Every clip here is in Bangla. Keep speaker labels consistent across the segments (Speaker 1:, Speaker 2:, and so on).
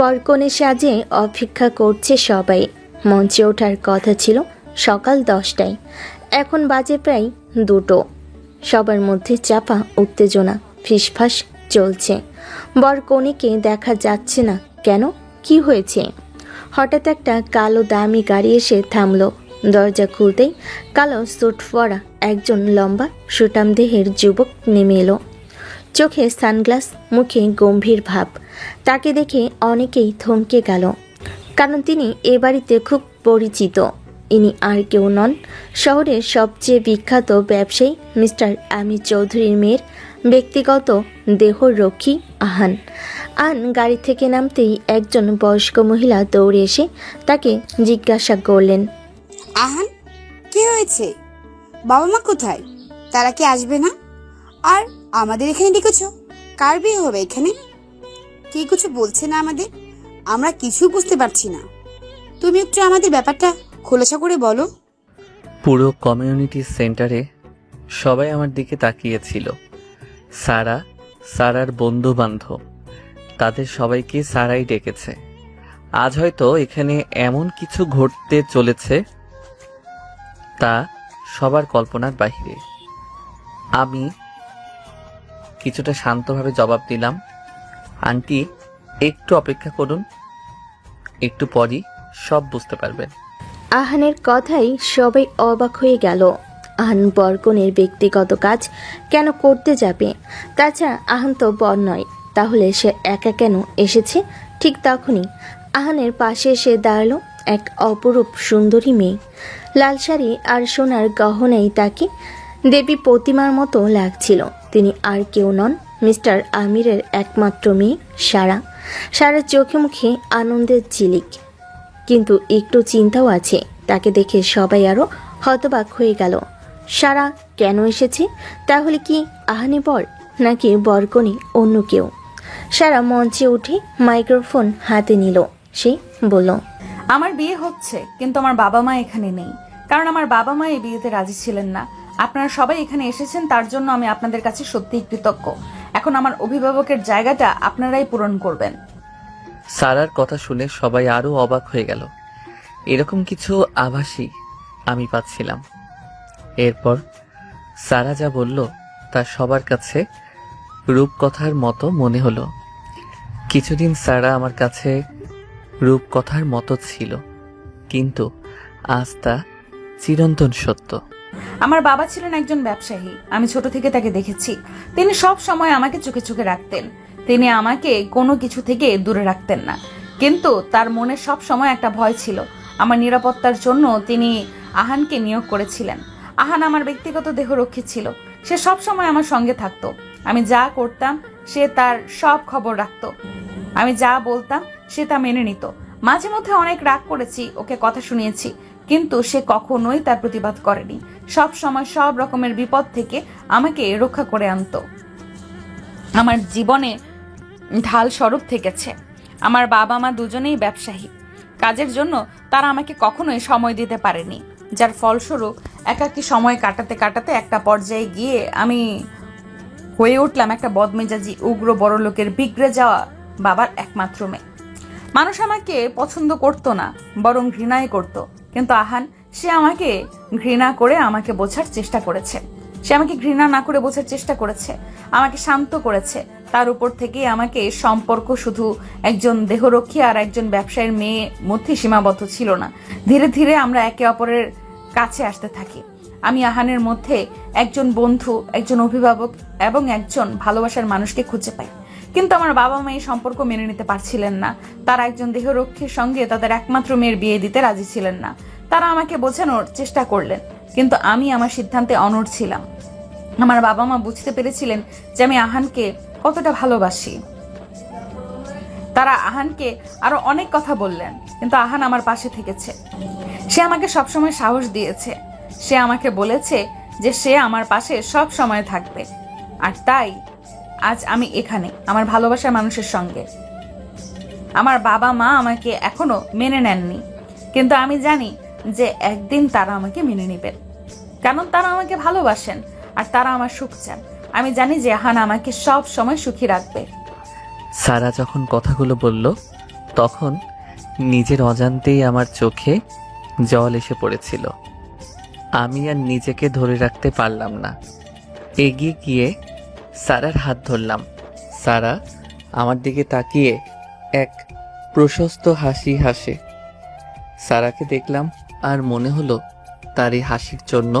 Speaker 1: বরকনে সাজে অপেক্ষা করছে সবাই। মঞ্চে ওঠার কথা ছিল সকাল 10টায়, এখন বাজে প্রায় 2টো। সবার মধ্যে চাপা উত্তেজনা, ফিসফাস চলছে। বরকনেকে দেখা যাচ্ছে না কেন, কি হয়েছে? হঠাৎ একটা কালো দামি গাড়ি এসে থামলো। দরজা খুলতেই কালো স্যুট পরা একজন লম্বা সুঠাম দেহের যুবক নেমে এলো। চোখে সানগ্লাস, মুখে গম্ভীর ভাব। তাকে দেখে অনেকেই থমকে গেল, কারণ তিনি এ বাড়িতে খুব পরিচিত। ইনি আর কেউ নন, শহরের সবচেয়ে বিখ্যাত ব্যবসায়ী মিস্টার আমির চৌধুরীর মেয়ের ব্যক্তিগত দেহরক্ষী আহান। আহান গাড়ি থেকে নামতেই একজন বয়স্ক মহিলা দৌড়ে এসে তাকে জিজ্ঞাসা করলেন,
Speaker 2: আহান, কি হয়েছে? বাবা মা কোথায়? তারা কি আসবে না? আর আমাদের এখানে ডেকেছো? কার বিয়ে হবে এখানে? কি কিছু বলছে না আমাদের? আমরা কিছু বুঝতে পারছি না। তুমি একটু আমাদের ব্যাপারটা খোলাসা করে বলো।
Speaker 3: পুরো কমিউনিটি সেন্টারে সবাই আমার দিকে তাকিয়েছিল। সারার বন্ধু বান্ধব, তাদের সবাইকে সারাই ডেকেছে। আজ হয়তো এখানে এমন কিছু ঘটতে চলেছে তা সবার কল্পনার বাহিরে। আমি কিছুটা শান্তভাবে জবাব দিলাম, আন্টি একটু অপেক্ষা করুন, একটু পরই সব বুঝতে পারবেন।
Speaker 1: আহানের কথাই সবাই অবাক হয়ে গেল। আহান বরকনের ব্যক্তিগত কাজ কেন করতে যাবে? তাছাড়া আহান তো বর নয়, তাহলে সে একা কেন এসেছে? ঠিক তখনই আহানের পাশে এসে দাঁড়ালো এক অপরূপ সুন্দরী মেয়ে। লাল শাড়ি আর সোনার গহনায় তাকে দেবী প্রতিমার মতো লাগছিল। তিনি আর কেউ নন, মিস্টার আমিরের একমাত্র মেয়ে সারা। সারার চোখে মুখে আনন্দের ঝিলিক, কিন্তু একটু চিন্তাও আছে। তাকে দেখে সবাই আরো হতবাক হয়ে গেল। সারা কেন এসেছে? তাহলে কি আহানি বর, নাকি বরকনে অন্য কেউ? সারা মঞ্চে উঠে মাইক্রোফোন হাতে নিল। সে বলল,
Speaker 4: আমার বিয়ে হচ্ছে, কিন্তু আমার বাবা মা এখানে নেই, কারণ আমার বাবা মা এই বিয়েতে রাজি ছিলেন না। আপনারা সবাই এখানে এসেছেন, তার জন্য আমি আপনাদের কাছে সত্যিই কৃতজ্ঞ। এখন আমার অভিভাবকের জায়গাটা আপনারাই পূরণ করবেন।
Speaker 3: সারার কথা শুনে সবাই আরো অবাক হয়ে গেল। এরকম কিছু আভাসই আমি পাচ্ছিলাম। এরপর সারা যা বলল তা সবার কাছে রূপকথার মতো মনে হলো। কিছুদিন সারা আমার কাছে রূপকথার মতো ছিল, কিন্তু আজ তা চিরন্তন সত্য।
Speaker 4: আমার বাবা ছিলেন একজন ব্যবসায়ী, আমি ছোট থেকে তাকে দেখেছি। তিনি সব সময় আমাকে চোখে চোখে রাখতেন। তিনি আমাকে কোনো কিছু থেকে দূরে রাখতেন না, কিন্তু তার মনে সব সময় একটা ভয় ছিল। আমার নিরাপত্তার জন্য তিনি আহানকে নিয়োগ করেছিলেন। আহান আমার ব্যক্তিগত দেহরক্ষী ছিল। সে সব সময় আমার সঙ্গে থাকতো। আমি যা করতাম সে তার সব খবর রাখতো। আমি যা বলতাম সে তা মেনে নিত। মাঝে মধ্যে অনেক রাগ করেছি, ওকে কথা শুনিয়েছি, কিন্তু সে কখনোই তার প্রতিবাদ করেনি। সব সময় সব রকমের বিপদ থেকে আমাকে রক্ষা করে আনতো। আমার জীবনে ঢাল স্বরূপ থেকেছে। আমার বাবা মা দুজনেই ব্যবসায়ী। কাজের জন্য তারা আমাকে কখনোই সময় দিতে পারেনি, যার ফলস্বরূপ একাকী সময় কাটাতে কাটাতে একটা পর্যায়ে গিয়ে আমি হয়ে উঠলাম একটা বদমেজাজি, উগ্র বড়লোকের বিগড়ে যাওয়া বাবার একমাত্র মেয়ে। মানুষ আমাকে পছন্দ করতো না, বরং ঘৃণাই করত। কিন্তু আহান, সে আমাকে ঘৃণা করে আমাকে বোঝার চেষ্টা করেছে। সে আমাকে ঘৃণা না করে বোঝার চেষ্টা করেছে, আমাকে শান্ত করেছে। তার উপর থেকে আমাকে সম্পর্ক শুধু একজন দেহরক্ষী আর একজন ব্যবসায়ীর মেয়ে মধ্যে সীমাবদ্ধ ছিল না। ধীরে ধীরে আমরা একে অপরের কাছে আসতে থাকি। আমি আহানের মধ্যে একজন বন্ধু, একজন অভিভাবক এবং একজন ভালোবাসার মানুষকে খুঁজে পাই। কিন্তু আমার বাবা মা এই সম্পর্ক মেনে নিতে পারছিলেন না। তারা একজন দেহরক্ষীর সঙ্গে তাদের একমাত্র মেয়ের বিয়ে দিতে রাজি ছিলেন না। তারা আমাকে বোঝানোর চেষ্টা করলেন, কিন্তু আমি আমার সিদ্ধান্তে অনড় ছিলাম। আমার বাবা মা বুঝতে পেরেছিলেন যে আমি আহানকে কতটা ভালোবাসি। তারা আহানকে আরো অনেক কথা বললেন, কিন্তু আহান আমার পাশে থেকেছে। সে আমাকে সবসময় সাহস দিয়েছে। সে আমাকে বলেছে যে সে আমার পাশে সব সময় থাকবে। আর তাই আজ আমি এখানে আমার ভালোবাসার মানুষের সঙ্গে। আমার বাবা মা আমাকে এখনো মেনে নেননি, কিন্তু আমি জানি যে একদিন তারা আমাকে মেনে নেবেন, কারণ তারা আমাকে ভালোবাসেন আর তারা আমার সুখ চান। আমি জানি যে আহান আমাকে সব সময় সুখী রাখবে।
Speaker 3: সারা যখন কথাগুলো বলল তখন নিজের অজান্তেই আমার চোখে জল এসে পড়েছিল। আমি আর নিজেকে ধরে রাখতে পারলাম না। এগিয়ে গিয়ে সারার হাত ধরলাম। সারা আমার দিকে তাকিয়ে এক প্রশস্ত হাসি হাসে। সারাকে দেখলাম আর মনে হলো তার এই হাসির জন্য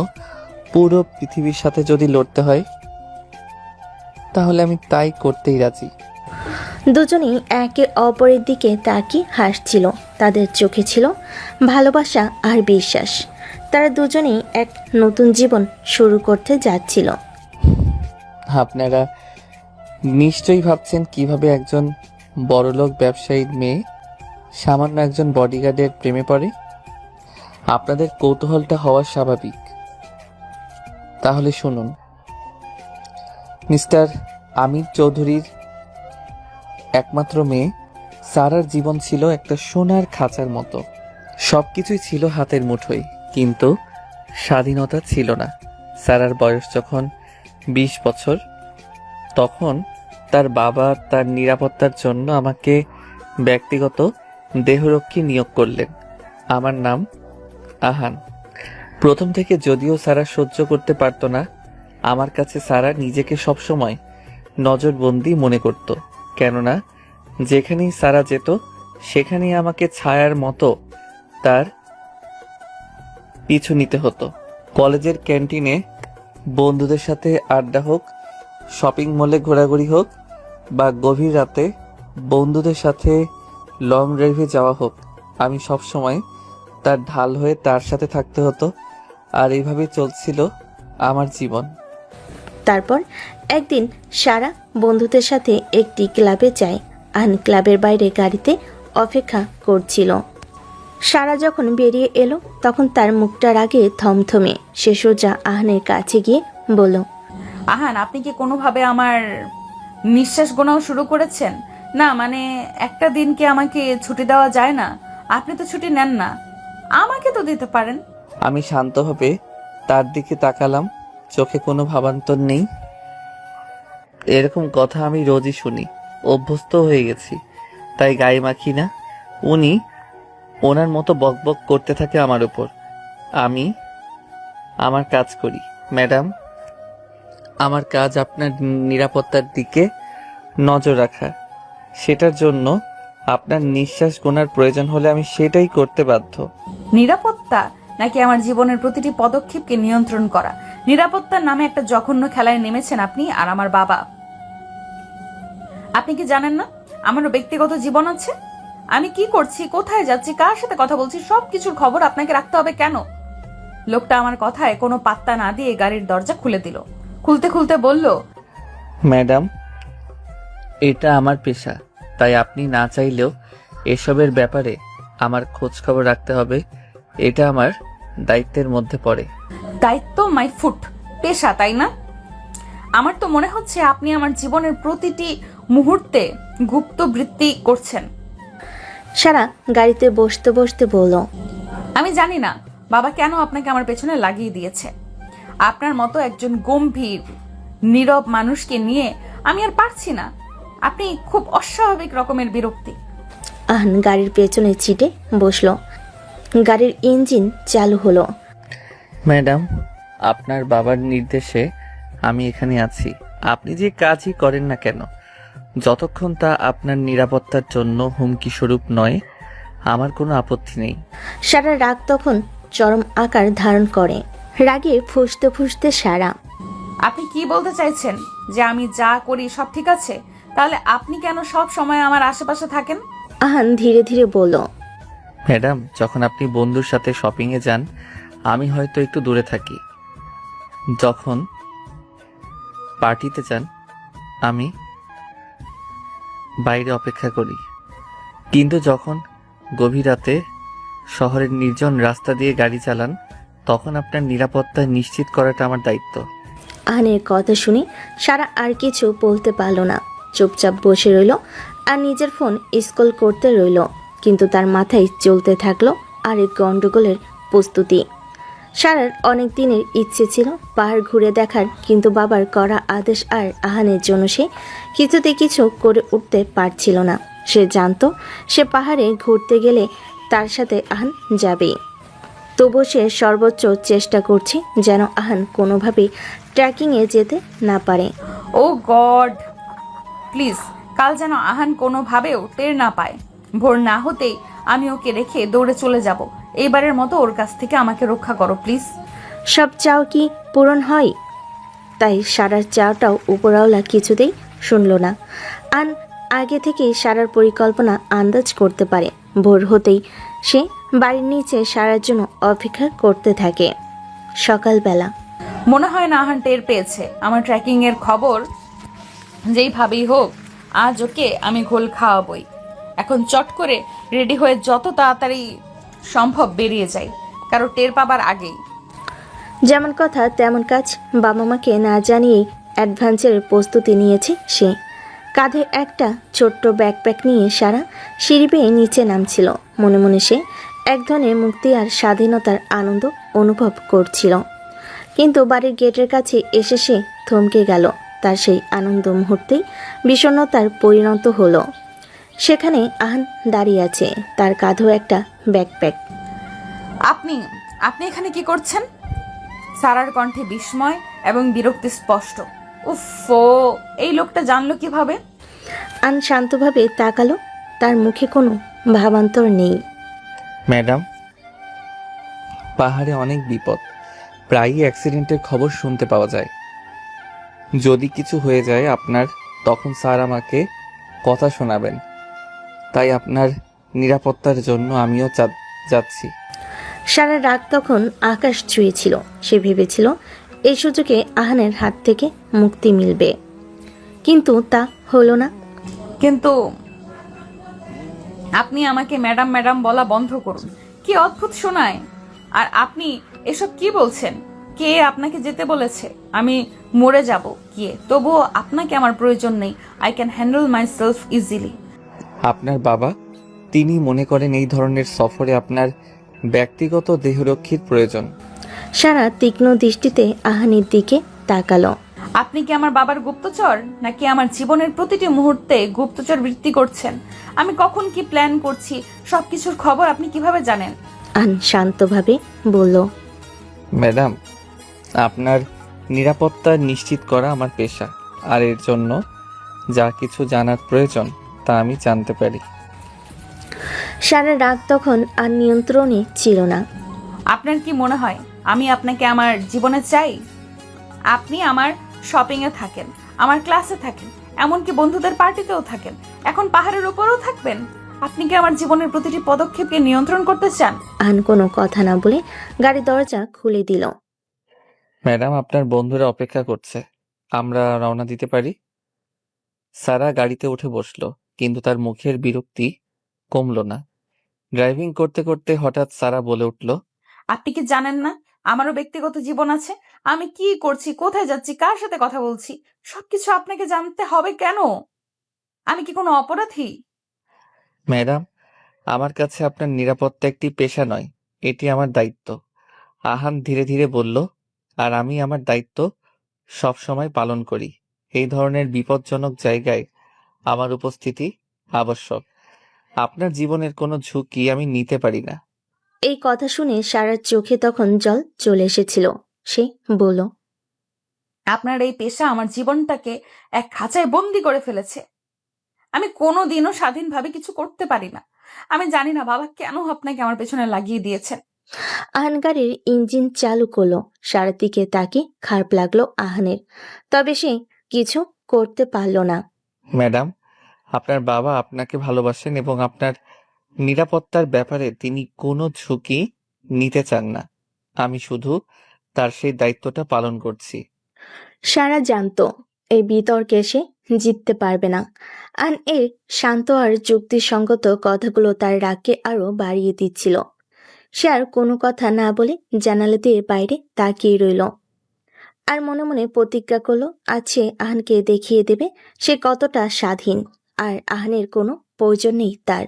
Speaker 3: পুরো পৃথিবীর সাথে যদি লড়তে হয় তাহলে আমি তাই করতেই রাজি।
Speaker 1: দুজনেই একে অপরের দিকে তাকিয়ে হাসছিল। তাদের চোখে ছিল ভালোবাসা আর বিশ্বাস। তারা দুজনেই এক নতুন জীবন শুরু করতে যাচ্ছিল।
Speaker 3: আপনারা নিশ্চয়ই ভাবছেন কিভাবে একজন বড়লোক ব্যবসায়ীর মেয়ে সামান্য একজন বডিগার্ডের প্রেমে পড়ে। আপনাদের কৌতূহলটা হওয়া স্বাভাবিক। তাহলে শুনুন, মিস্টার আমির চৌধুরীর একমাত্র মেয়ে সারার জীবন ছিল একটা সোনার খাঁচার মতো। সবকিছুই ছিল হাতের মুঠোয়, কিন্তু স্বাধীনতা ছিল না। সারার বয়স যখন 20 বছর, তখন তার বাবা তার নিরাপত্তার জন্য আমাকে ব্যক্তিগত দেহরক্ষী নিয়োগ করলেন। আমার নাম আহান। প্রথম থেকে যদিও সারা সহ্য করতে পারত না, আমার কাছে সারা নিজেকে সবসময় নজরবন্দি মনে করত। কেননা যেখানেই সারা যেত সেখানেই আমাকে ছায়ার মতো তার পিছু নিতে হতো। কলেজের ক্যান্টিনে বন্ধুদের সাথে আড্ডা হোক, শপিং মলে ঘোরাঘুরি হোক, বা গভীর রাতে বন্ধুদের সাথে লং ড্রাইভে যাওয়া হোক, আমি সবসময় তার ঢাল হয়ে তার সাথে থাকতে হতো। আর এইভাবে চলছিল আমার জীবন।
Speaker 1: তারপর একদিন সারা বন্ধুদের সাথে একটি ক্লাবে যায়। আহান ক্লাবের বাইরে গাড়িতে অপেক্ষা করছিল। সারা যখন বেরিয়ে এলো তখন তার মুখটা রাগে থমথমে। সে সোজা আহানের কাছে গিয়ে বলল,
Speaker 4: আহান, আপনি কি কোনোভাবে আমার নিঃশ্বাস গোনাও শুরু করেছেন? না মানে একটা দিন কি আমাকে ছুটি দেওয়া যায় না? আপনি তো ছুটি নেন না, আমাকে তো দিতে পারেন।
Speaker 3: আমি শান্তভাবে তার দিকে তাকালাম, চোখে কোনো ভাবান্তর নেই। এরকম কথা আমি রোজই শুনি, অভ্যস্ত হয়ে গেছি, তাই গায়ে মাখি না। উনি ওনার মতো বকবক করতে থাকে আমার উপর। আমি আমার কাজ করি ম্যাডাম। আমার কাজ আপনার নিরাপত্তার দিকে নজর রাখা। সেটার জন্য আপনার নিঃশ্বাস গোনার প্রয়োজন হলে আমি সেটাই করতে বাধ্য।
Speaker 4: নিরাপত্তা নাকি আমার জীবনের প্রতিটি পদক্ষেপকে নিয়ন্ত্রণ করা? নিরাপত্তার নামে একটা জঘন্য খেলায় নেমেছেন আপনি আর আমার বাবা। আপনি কি জানেন না আমারও ব্যক্তিগত জীবন আছে? আমি কি করছি, কোথায় যাচ্ছি, কার সাথে কথা বলছি, সবকিছুর খবর আপনাকে রাখতে হবে কেন? লোকটা আমার কথায় কোনো পাত্তা না দিয়ে গাড়ির দরজা খুলে দিল। খুলতে খুলতে বলল,
Speaker 3: ম্যাডাম, এটা আমার পেশা, তাই আপনি না চাইলেও এসবের ব্যাপারে আমার খোঁজ খবর রাখতে হবে। এটা আমার দায়িত্বের মধ্যে পড়ে।
Speaker 4: দায়িত্ব মাই ফুট, পেশা তাই না? আমার তো মনে হচ্ছে আপনি আমার জীবনের প্রতিটি মুহূর্তে গুপ্ত বৃত্তি করছেন।
Speaker 1: সারা গাড়িতে বসতে বসতে বলল,
Speaker 4: আমি জানি না বাবা কেন আপনাকে আমার পেছনে লাগিয়ে দিয়েছে। আপনার মতো একজন গম্ভীর নীরব মানুষকে নিয়ে আমি আর পারছি না। আপনি খুব অস্বাভাবিক রকমের বিরক্তি।
Speaker 1: আহান গাড়ির পেছনে সিটে বসলো। গাড়ির ইঞ্জিন চালু হলো।
Speaker 3: ম্যাডাম, আপনার বাবার নির্দেশে আমি এখানে আছি। আপনি যে কাজই করেন না কেন, যতক্ষণ তা আপনার নিরাপত্তার জন্য হুমকি স্বরূপ নয়, আমার কোনো আপত্তি নেই।
Speaker 1: সারা রাগ তখন চরম আকার ধারণ করে। রাগে ফুঁসতে ফুঁসতে সারা,
Speaker 4: আপনি কি বলতে চাইছেন? যে আমি যা করি সব ঠিক আছে? তাহলে আপনি কেন সব সময় আমার আশেপাশে থাকেন?
Speaker 1: আহান ধীরে ধীরে বলল,
Speaker 3: ম্যাডাম, যখন আপনি বন্ধুর সাথে শপিংয়ে যান, আমি হয়তো একটু দূরে থাকি। যখন পার্টিতে যান, আমি বাইরে অপেক্ষা করি। কিন্তু যখন গভীর রাতে শহরের নির্জন রাস্তা দিয়ে গাড়ি চালান, তখন আপনার নিরাপত্তা নিশ্চিত করাটা আমার দায়িত্ব।
Speaker 1: আহানের কথা শুনে সারা আর কিছু বলতে পারল না। চুপচাপ বসে রইল আর নিজের ফোন স্ক্রল করতে রইল। কিন্তু তার মাথায় চলতে থাকলো আরেক গন্ডগোলের প্রস্তুতি। সারার অনেক দিনের ইচ্ছে ছিল পাহাড় ঘুরে দেখার, কিন্তু বাবার করা আদেশ আর আহানের জন্য সে কিছুতে কিছু করে উঠতে পারছিল না। সে জানতো সে পাহাড়ে ঘুরতে গেলে তার সাথে আহান যাবেই। তবু সে সর্বোচ্চ চেষ্টা করছে যেন আহান কোনোভাবেই ট্রেকিংয়ে যেতে না পারে।
Speaker 4: ও গড, প্লিজ কাল যেন আহান কোনোভাবেও টের না পায়। ভোর না হতেই আমি ওকে রেখে দৌড়ে চলে যাব। এইবারের মতো ওর কাছ থেকে আমাকে রক্ষা করো প্লিজ।
Speaker 1: সব চাও কি পূরণ হয়? তাই সারার চাওটাও উপরওয়ালা কিছুতেই শুনল না। আগে থেকেই সারার পরিকল্পনা আন্দাজ করতে পারে। ভোর হতেই সে বাড়ির নিচে সারার জন্য অপেক্ষা করতে থাকে। সকালবেলা
Speaker 4: মনে হয় না আহান টের পেয়েছে আমার ট্রেকিং এর খবর। যেইভাবেই হোক আজ ওকে আমি ঘোল খাওয়াবই। এখন চট করে রেডি হয়ে যত তাড়াতাড়ি সম্ভব বেরিয়ে যাই, কারো টের পাবার আগেই।
Speaker 1: যেমন কথা তেমন কাজ। বাবা মাকে না জানিয়েই অ্যাডভান্সের প্রস্তুতি নিয়েছে সে। কাঁধে একটা ছোট্ট ব্যাকপ্যাক নিয়ে সারা সিঁড়ি বেয়ে নিচে নামছিল। মনে মনে সে এক ধরনের মুক্তি আর স্বাধীনতার আনন্দ অনুভব করছিল। কিন্তু বাড়ির গেটের কাছে এসে সে থমকে গেল। তার সেই আনন্দ মুহূর্তেই বিষণ্ণতার পরিণত হলো। সেখানে আহান দাঁড়িয়ে আছে, তার কাঁধেও একটা ব্যাকপ্যাক।
Speaker 4: আপনি আপনি এখানে কি করছেন? সারার কণ্ঠে বিস্ময় এবং বিরক্তি স্পষ্ট। উফো, এই লোকটা জানলো কিভাবে?
Speaker 1: আন শান্তভাবে তাকালো, তার মুখে কোনো ভাবান্তর নেই।
Speaker 3: ম্যাডাম, পাহাড়ে অনেক বিপদ, প্রায়ই অ্যাক্সিডেন্টের খবর শুনতে পাওয়া যায়। যদি কিছু হয়ে যায় আপনার, তখন স্যার আমাকে কথা শোনাবেন। তাই আপনার নিরাপত্তার জন্য আমিও যাচ্ছি।
Speaker 1: সারা রাত তখন আকাশ ছুঁয়েছিল। সে ভেবেছিল এই সুযোগে আহানের হাত থেকে মুক্তি মিলবে, কিন্তু তা হলো না।
Speaker 4: কিন্তু আপনি আমাকে ম্যাডাম ম্যাডাম বলা বন্ধ করুন। কি অদ্ভুত শোনায়। আর আপনি এসব কি বলছেন? কে আপনাকে যেতে বলেছে? আমি মরে যাব গিয়ে, তবুও আপনাকে আমার প্রয়োজন নেই। I can handle my self easily.
Speaker 3: আপনার বাবা, তিনি মনে করেন এই ধরনের সফরে আপনার ব্যক্তিগত দেহরক্ষীর প্রয়োজন।
Speaker 1: সারা তীক্ষ্ণ দৃষ্টিতে আহানের দিকে তাকালো।
Speaker 4: আপনি কি আমার বাবার গুপ্তচর, নাকি আমার জীবনের প্রতিটি মুহূর্তে গুপ্তচর বৃত্তি করছেন? আমি কখন কি প্ল্যান করছি সবকিছুর খবর আপনি কিভাবে জানেন?
Speaker 1: আহান শান্তভাবে বলল,
Speaker 3: ম্যাডাম, আপনার নিরাপত্তা নিশ্চিত করা আমার পেশা, আর এর জন্য যা কিছু জানার প্রয়োজন তা আমি জানতে পারি।
Speaker 1: সারা রাগ তখন আর নিয়ন্ত্রণে ছিল না।
Speaker 4: আপনার কি মনে হয় আমি আপনাকে আমার জীবনে চাই? আপনি আমার শপিং এ থাকেন, আমার ক্লাসে থাকেন, এমনকি বন্ধুদের পার্টিতেও থাকেন, এখন পাহাড়ের উপরেও থাকবেন। আপনি কি আমার জীবনের প্রতিটি পদক্ষেপকে নিয়ন্ত্রণ করতে চান?
Speaker 1: আহান কোনো কথা না বলে গাড়ির দরজা খুলে দিল।
Speaker 3: ম্যাডাম, আপনার বন্ধুরা অপেক্ষা করছে, আমরা রওনা দিতে পারি। সারা গাড়িতে উঠে বসলো, কিন্তু তার মুখের বিরক্তি কমলো না। ড্রাইভিং করতে করতে হঠাৎ সারা বলে উঠল,
Speaker 4: আপনি কি জানেন না আমারও ব্যক্তিগত জীবন আছে? আমি কি করছি, কোথায় যাচ্ছি, কার সাথে কথা বলছি, সবকিছু আপনাকে জানতে হবে কেন? আমি কি কোনো অপরাধী?
Speaker 3: ম্যাডাম, আমার কাছে আপনার নিরাপত্তা একটি পেশা নয়, এটি আমার দায়িত্ব। আহান ধীরে ধীরে বলল, আর আমি আমার দায়িত্ব সব সময় পালন করি। এই ধরনের বিপজ্জনক জায়গায় আমার উপস্থিতি আবশ্যক। আপনার জীবনের কোনো ঝুঁকি আমি নিতে পারি না।
Speaker 1: এই কথা শুনে সারার চোখে তখন জল চলে এসেছিল। সে বলল,
Speaker 4: আপনার এই পেশা আমার জীবনটাকে এক খাঁচায় বন্দি করে ফেলেছে। আমি কোনোদিনও স্বাধীনভাবে কিছু করতে পারি না। আমি জানি না বাবা কেন আপনাকে আমার পেছনে লাগিয়ে দিয়েছেন।
Speaker 1: আহান গাড়ির ইঞ্জিন চালু করলো। সারার দিকে তাকে খারাপ লাগলো আহানের, তবে সে কিছু করতে পারল না।
Speaker 3: ম্যাডাম, আপনার বাবা আপনাকে ভালোবাসেন এবং আপনার নিরাপত্তার ব্যাপারে তিনি কোনো ঝুঁকি নিতে চান না। আমি শুধু তার সেই দায়িত্বটা পালন করছি।
Speaker 1: সারা জানতো এই বিতর্কে সে জিততে পারবে না। আন এর শান্ত আর যুক্তিসঙ্গত কথাগুলো তার রাগকে আরো বাড়িয়ে দিচ্ছিল। সে আর কোনো কথা না বলে জানালা দিয়ে বাইরে তাকিয়ে রইল, আর মনে মনে প্রতিজ্ঞা করলো আছে আহানকে দেখিয়ে দেবে সে কতটা স্বাধীন, আর আহানের কোনো প্রয়োজন নেই তার।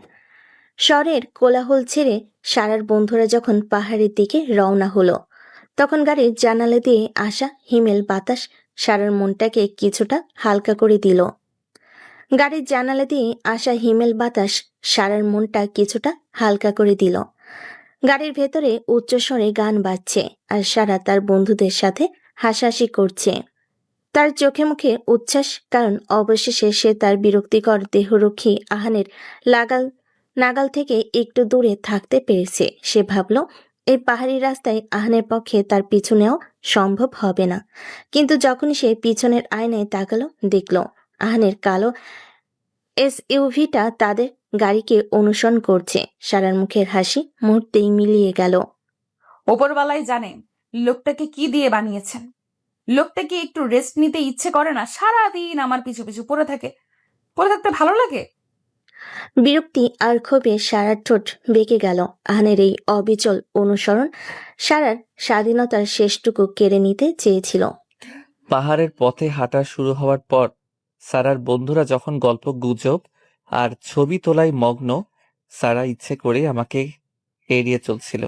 Speaker 1: শহরের কোলাহল ছেড়ে সারার বন্ধুরা যখন পাহাড়ের দিকে রওনা হলো, তখন গাড়ির জানালা দিয়ে আসা হিমেল বাতাস সারার মনটাকে কিছুটা হালকা করে দিল। গাড়ির জানালা দিয়ে আসা হিমেল বাতাস সারার মনটা কিছুটা হালকা করে দিল। গাড়ির ভেতরে উচ্চস্বরে গান বাজছে আর সারা তার বন্ধুদের সাথে হাসাহাসি করছে। তার চোখে মুখে উচ্ছ্বাস, কারণ অবশেষে সে তার বিরক্তিকর দেহরক্ষী আহানের নাগাল থেকে একটু দূরে থাকতে পেরেছে। সে ভাবল এই পাহাড়ি রাস্তায় আহানের পক্ষে তার পিছু নেওয়া সম্ভব হবে না। কিন্তু যখন সে পিছনের আয়নায় তাকালো, দেখল আহানের কালো এসইউভিটা তাদের গাড়িকে অনুসরণ করছে। সারার মুখের হাসি মুহূর্তেই মিলিয়ে গেল।
Speaker 4: ওপরওয়ালাই জানে লোকটাকে কি দিয়ে বানিয়েছেন। লোকটা কি একটু রেস্ট নিতে ইচ্ছে করে না? সারাদিন আমার পিছু পিছু পড়ে থাকতে ভালো লাগে।
Speaker 1: বিরক্তি আর ক্ষোভে সারার ঠোঁট বেঁকে গেল। আহানের এই অবিচল অনুসরণ সারার স্বাধীনতার শেষটুকু কেড়ে নিতে চেয়েছিল।
Speaker 3: পাহাড়ের পথে হাঁটা শুরু হওয়ার পর সারার বন্ধুরা যখন গল্প গুজব আর ছবি তোলায় মগ্ন, সারা ইচ্ছে করে আমাকে এড়িয়ে চলছিল।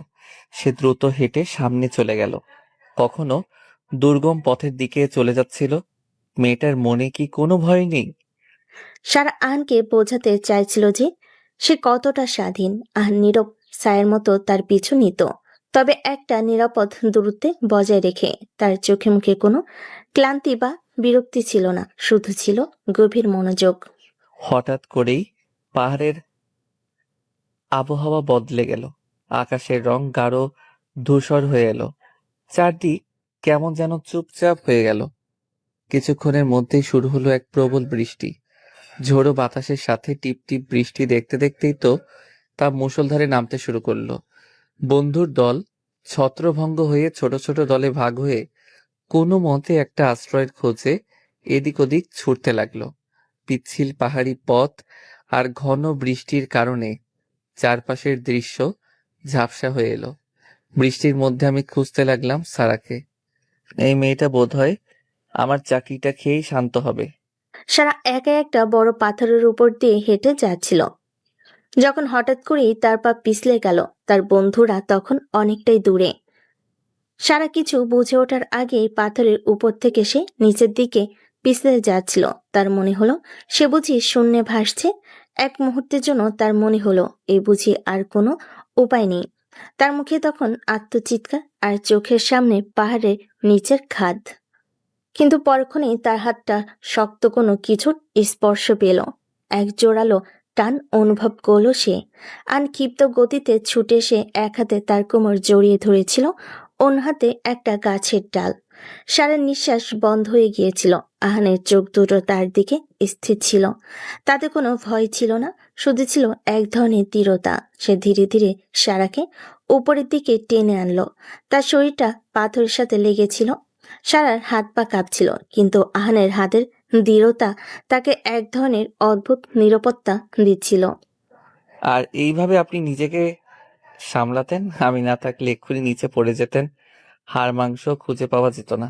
Speaker 3: সে দ্রুত হেঁটে সামনে চলে গেল, কখনো দুর্গম পথের দিকে চলে যাচ্ছিল। মেয়েটার মনে কি কোনো ভয় নেই?
Speaker 1: সারা আহানকে বোঝাতে চাইছিল যে সে কতটা স্বাধীন। আহান নীরব ছায়ের মতো তার পিছু নিত, তবে একটা নিরাপদ দূরত্বে বজায় রেখে। তার চোখে মুখে কোনো ক্লান্তি বা বিরক্তি ছিল না, শুধু ছিল গভীর মনোযোগ।
Speaker 3: হঠাৎ করেই পাহাড়ের আবহাওয়া বদলে গেল। আকাশের রং গাঢ় ধূসর হয়ে এলো। চারদিক কেমন যেন চুপচাপ হয়ে গেল। কিছুক্ষণের মধ্যেই শুরু হলো এক প্রবল বৃষ্টি। ঝোড়ো বাতাসের সাথে টিপ টিপ বৃষ্টি দেখতে দেখতেই তো তা মুষলধারে নামতে শুরু করলো। বন্ধুর দল ছত্রভঙ্গ হয়ে ছোট ছোট দলে ভাগ হয়ে কোনো মতে একটা আশ্রয়ের খোঁজে এদিক ওদিক ছুটতে লাগলো। পিচ্ছিল পাহাড়ি পথ আর ঘন বৃষ্টির কারণে চারপাশের দৃশ্য ঝাপসা হয়ে এলো। বৃষ্টির মধ্যে আমি খুঁজতে লাগলাম সারাকে। এই মেয়েটা বোধহয় আমার চাকরিটা খেয়েই শান্ত হবে।
Speaker 1: সারা একা একটা বড় পাথরের উপর দিয়ে হেঁটে যাচ্ছিল, যখন হঠাৎ করেই তার পা পিছলে গেল। তার বন্ধুরা তখন অনেকটাই দূরে। সারা কিছু বুঝে ওঠার আগেই পাথরের উপর থেকে সে নিচের দিকে পিছলে যাচ্ছিল। তার মনে হলো সে বুঝি শূন্যে ভাসছে। এক মুহূর্তের জন্য তার মনে হলো এই বুঝি আর কোনো উপায় নেই। তার মুখে তখন আত্মচিৎকার আর চোখের সামনে পাহাড়ের নিচের খাদ। কিন্তু পরক্ষণেই তার হাতটা শক্ত কোনো কিছুর স্পর্শ পেল। এক জোরালো টান অনুভব করল সে। ক্ষিপ্ত গতিতে ছুটে এসে এক হাতে তার কোমর জড়িয়ে ধরেছিল, অন্য হাতে একটা গাছের ডাল। সারা নিঃশ্বাস বন্ধ হয়ে গিয়েছিল। আহানের চোখ দুটো তার দিকে স্থির ছিল। তাতে কোনো ভয় ছিল না, শুধু ছিল এক ধরনের দৃঢ়তা। সে ধীরে ধীরে সারাকে উপরের দিকে টেনে আনলো। তার শরীরটা পাথরের সাথে লেগেছিল। সারার হাত পা কাঁপছিল, কিন্তু আহানের হাতের দৃঢ়তা তাকে এক ধরনের অদ্ভুত নিরাপত্তা দিচ্ছিল।
Speaker 3: আর এইভাবে আপনি নিজেকে সামলাতেন? আমি না থাকলে এক্ষুনি নিচে পড়ে যেতেন, হাড় মাংস খুঁজে পাওয়া যেত না।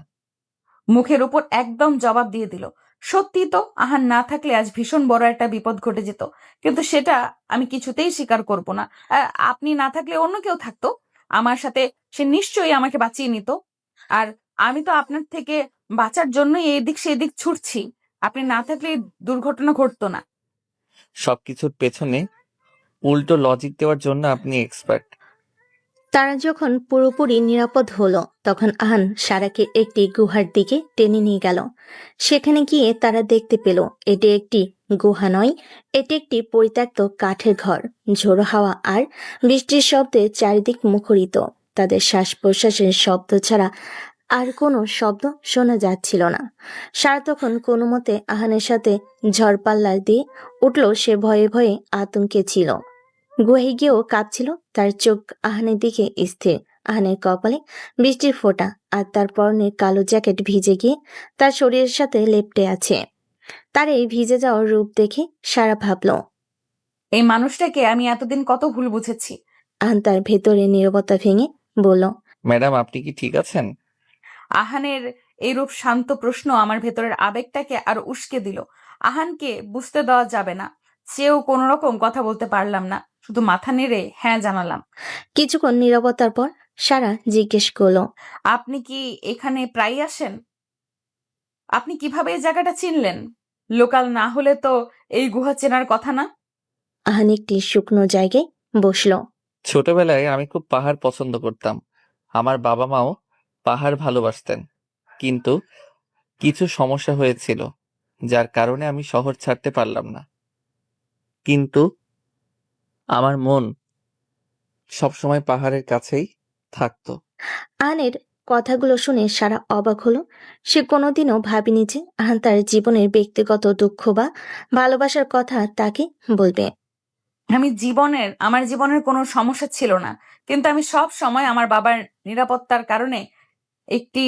Speaker 4: মুখের উপর একদম জবাব দিয়ে দিল। সত্যি তো, আহান না থাকলে আজ ভীষণ বড় একটা বিপদ ঘটে যেত, কিন্তু সেটা আমি কিছুতেই স্বীকার করব না। আপনি না থাকলে অন্য কেউ থাকতো আমার সাথে, সে নিশ্চয়ই আমাকে বাঁচিয়ে নিত। আর আমি তো আপনার থেকে বাঁচার জন্যই এদিক সেদিক ছুটছি। আপনি না থাকলে এই দুর্ঘটনা ঘটতো না।
Speaker 3: সবকিছুর পেছনে উল্টো লজিক দেওয়ার জন্য আপনি এক্সপার্ট।
Speaker 1: তারা যখন পুরোপুরি নিরাপদ হলো, তখন আহান সারাকে একটি গুহার দিকে টেনে নিয়ে গেল। সেখানে গিয়ে তারা দেখতে পেল এটি একটি গুহা নয়, এটি একটি পরিত্যক্ত কাঠের ঘর। ঝোড়ো হাওয়া আর বৃষ্টির শব্দে চারিদিক মুখরিত। তাদের শ্বাস প্রশ্বাসের শব্দ ছাড়া আর কোনো শব্দ শোনা যাচ্ছিল না। সারা তখন কোনো মতে আহানের সাথে ঝড়পাল্লা দিয়ে উঠল। সে ভয়ে ভয়ে আতঙ্কে ছিল। গুহায় গিয়েও কাঁপছিল। তার চোখ আহানের দিকে স্থির। আহানের কপালে বৃষ্টির ফোঁটা, আর তার পরনের কালো জ্যাকেট ভিজে গিয়ে তার শরীরের সাথে লেপ্টে আছে। তার এই ভিজে যাওয়ার রূপ দেখে সারা ভাবল,
Speaker 4: এই মানুষটাকে আমি এতদিন কত ভুল বুঝেছি।
Speaker 1: আহান তার ভেতরে নীরবতা ভেঙে বলল,
Speaker 3: ম্যাডাম, আপনি কি ঠিক আছেন?
Speaker 4: আহানের এইরূপ শান্ত প্রশ্ন আমার ভেতরের আবেগটাকে আরো উস্কে দিল। আহানকে বুঝতে দেওয়া যাবে না, সেও কোন রকম কথা বলতে পারলাম না, শুধু মাথা নেড়ে হ্যাঁ জানালাম।
Speaker 1: কিছুক্ষণ নীরবতার পর সারা জিজ্ঞেস করল,
Speaker 4: আপনি কি এখানে প্রায় আসেন? আপনি কিভাবে এই জায়গাটা চিনলেন? লোকাল না হলে তো এই গুহা চেনার কথা না?
Speaker 1: আহান একটি শুকনো জায়গায় বসলো।
Speaker 3: ছোটবেলায় আমি খুব পাহাড় পছন্দ করতাম। আমার বাবা মাও পাহাড় ভালোবাসতেন, কিন্তু কিছু সমস্যা হয়েছিল যার কারণে আমি শহর ছাড়তে পারলাম না। কিন্তু আমার মন সবসময় পাহাড়ের কাছেই থাকতো।
Speaker 1: আহানের কথাগুলো শুনে সারা অবাক হলো। সে কোনোদিনও ভাবেনি যে আহান তার জীবনের ব্যক্তিগত দুঃখ বা ভালোবাসার কথা তাকে বলবে।
Speaker 4: আমার জীবনের কোনো সমস্যা ছিল না, কিন্তু আমি সব সময় আমার বাবার নিরাপত্তার কারণে একটি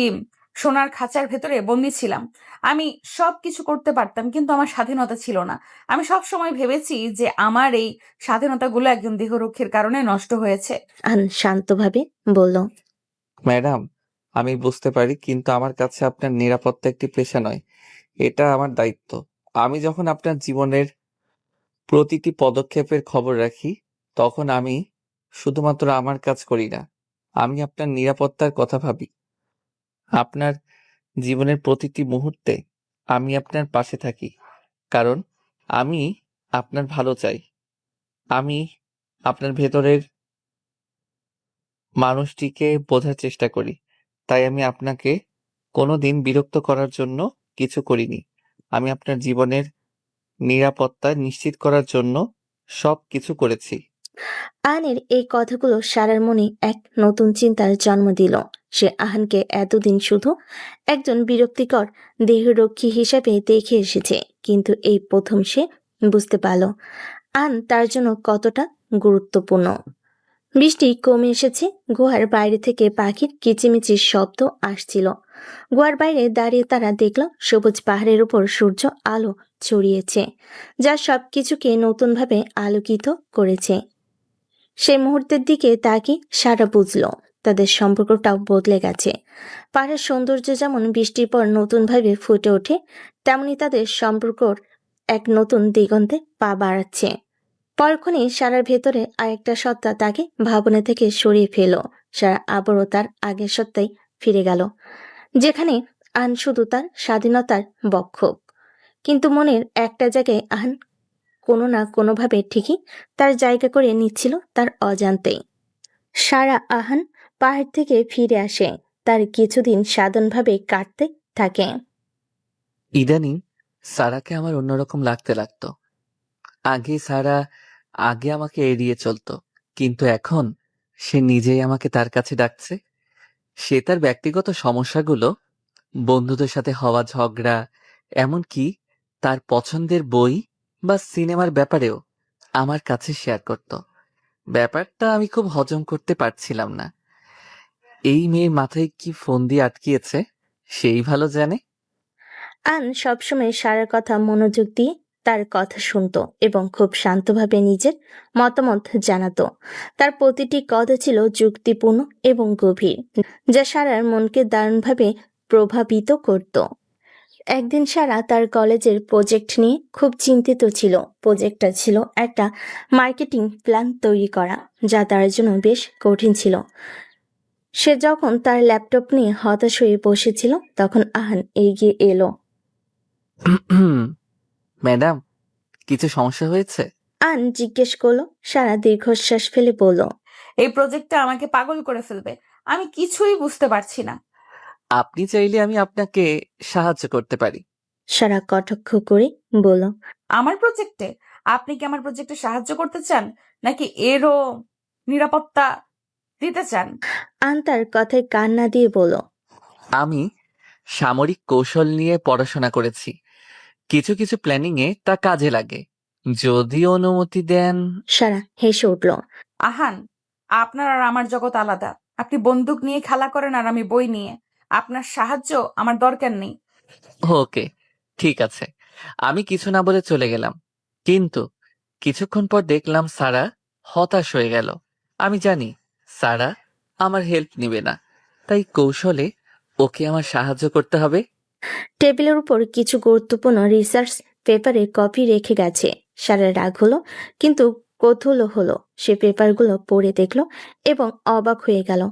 Speaker 4: সোনার খাঁচার ভেতরে বন্দি ছিলাম। আমি সব কিছু করতে পারতাম, কিন্তু আমার স্বাধীনতা ছিল না। আমি সব সময় ভেবেছি যে আমার এই স্বাধীনতাগুলো একজন দেহরক্ষীর কারণে নষ্ট হয়েছে।
Speaker 1: আহান শান্তভাবে বলল।
Speaker 3: ম্যাডাম, আমি বুঝতে পারি, কিন্তু আমার কাছে আপনার নিরাপত্তা একটি পেশা নয়, এটা আমার দায়িত্ব। আমি যখন আপনার জীবনের প্রতিটি পদক্ষেপের খবর রাখি, তখন আমি শুধুমাত্র আমার কাজ করি না, আমি আপনার নিরাপত্তার কথা ভাবি। আপনার জীবনের প্রতিটি মুহূর্তে আমি আপনার পাশে থাকি, কারণ আমি আপনার ভালো চাই। আমি আপনার ভেতরের মানুষটিকে বোঝার চেষ্টা করি, তাই আমি আপনাকে কোনোদিন বিরক্ত করার জন্য কিছু করিনি। আমি আপনার জীবনের নিরাপত্তা নিশ্চিত করার জন্য সব কিছু করেছি।
Speaker 1: আহানের এই কথাগুলো সারার মনে এক নতুন চিন্তার জন্ম দিল। সে আহানকে এতদিন শুধু একজন বিরক্তিকর দেহরক্ষী হিসেবে দেখে এসেছে, কিন্তু এই প্রথম সে বুঝতে পারল আহান তার জন্য কতটা গুরুত্বপূর্ণ। বৃষ্টি কমে এসেছে। গুহার বাইরে থেকে পাখির কিচিমিচির শব্দ আসছিল। গুহার বাইরে দাঁড়িয়ে তারা দেখল সবুজ পাহাড়ের উপর সূর্য আলো ছড়িয়েছে, যা সবকিছুকে নতুনভাবে আলোকিত করেছে। সেই মুহূর্তের দিকে তাকিয়ে সারা বুঝল তাদের সম্পর্কটাও বদলে গেছে। পাহাড়ের সৌন্দর্য যেমন বৃষ্টির পর নতুনভাবে ফুটে ওঠে, তেমনি তাদের সম্পর্কর এক নতুন দিগন্তে পা বাড়াচ্ছে। পরক্ষণে সারার ভেতরে আরেকটা সত্তা তাকে ভাবনা থেকে সরিয়ে ফেল। সারা আবারও তার আগের সত্তায় ফিরে গেল, যেখানে আহান শুধু তার স্বাধীনতার বক্ষক। কিন্তু মনের একটা জায়গায় আহান কোনো না কোনোভাবে ঠিকই তার জায়গা করে নিচ্ছিল তার অজান্তেই। সারা আহান পাহাড় থেকে ফিরে আসে, তার কিছুদিন সাধারণভাবে কাটতে থাকে।
Speaker 3: ইদানিং সারাকে আমার অন্যরকম লাগতে লাগতো। আগে আমাকে এড়িয়ে চলতো, কিন্তু এখন সে নিজেই আমাকে তার কাছে ডাকছে। সে তার ব্যক্তিগত সমস্যাগুলো, বন্ধুদের সাথে হওয়া ঝগড়া, এমনকি তার পছন্দের বই বা সিনেমার ব্যাপারেও আমার কাছে শেয়ার করত। ব্যাপারটা আমি খুব হজম করতে পারছিলাম না। এই মেয়ের মাথায় কি ফোন দিয়ে আটকিয়েছে সেই ভালো জানে।
Speaker 1: আন সবসময় সারার কথা মনোযোগ দিয়ে তার কথা শুনতো এবং খুব শান্তভাবে নিজের মতামত জানাতো। তার প্রতিটি কথা ছিল যুক্তিপূর্ণ এবং গভীর, যা সারার মনকে দারুণভাবে প্রভাবিত করত। একদিন সারা তার কলেজের প্রজেক্ট নিয়ে খুব চিন্তিত ছিল। প্রজেক্টটা ছিল একটা মার্কেটিং প্ল্যান তৈরি করা, যা তার জন্য বেশ কঠিন ছিল। সে যখন তার ল্যাপটপ নিয়ে হতাশ হয়ে বসেছিল, তখন আহান এগিয়ে এলো।
Speaker 3: ম্যাডাম, কিছু সমস্যা হয়েছে?
Speaker 1: আন জিজ্ঞেস করলো। সারা দীর্ঘশ্বাস ফেলে বলল,
Speaker 4: এই প্রজেক্টটা আমাকে পাগল করে ফেলবে। আমি কিছুই বুঝতে পারছি না।
Speaker 3: আপনি চাইলে আমি আপনাকে সাহায্য করতে পারি।
Speaker 1: সারা কটাক্ষ করে বলল,
Speaker 4: আমার প্রজেক্টে? আপনি কি আমার প্রজেক্টে সাহায্য করতে চান, নাকি এরও নিরাপত্তা দিতে চান?
Speaker 1: আন তার কথায় কান না দিয়ে বলল,
Speaker 3: আমি সামরিক কৌশল নিয়ে পড়াশোনা করেছি, কিছু কিছু প্ল্যানিং এ তা কাজে লাগে, যদি অনুমতি দেন।
Speaker 1: সারা হেসে উঠল।
Speaker 4: আহান, আপনার আর আমার জগৎ আলাদা। আপনি বন্দুক নিয়ে খেলা করেন আর আমি বই নিয়ে। আপনার সাহায্য আমার দরকার নেই।
Speaker 3: ওকে, ঠিক আছে। আমি কিছু না বলে চলে গেলাম, কিন্তু কিছুক্ষণ পর দেখলাম সারা হতাশ হয়ে গেল। আমি জানি সারা আমার হেল্প নিবে না, তাই কৌশলে ওকে আমার সাহায্য করতে হবে।
Speaker 1: টেবিলের উপর কিছু গুরুত্বপূর্ণ রিসার্চ পেপারে কপি রেখে গেছে। সারা রাগ হলো, কিন্তু কৌতূহল হলো। সে পেপারগুলো পড়ে দেখলো এবং অবাক হয়ে গেল।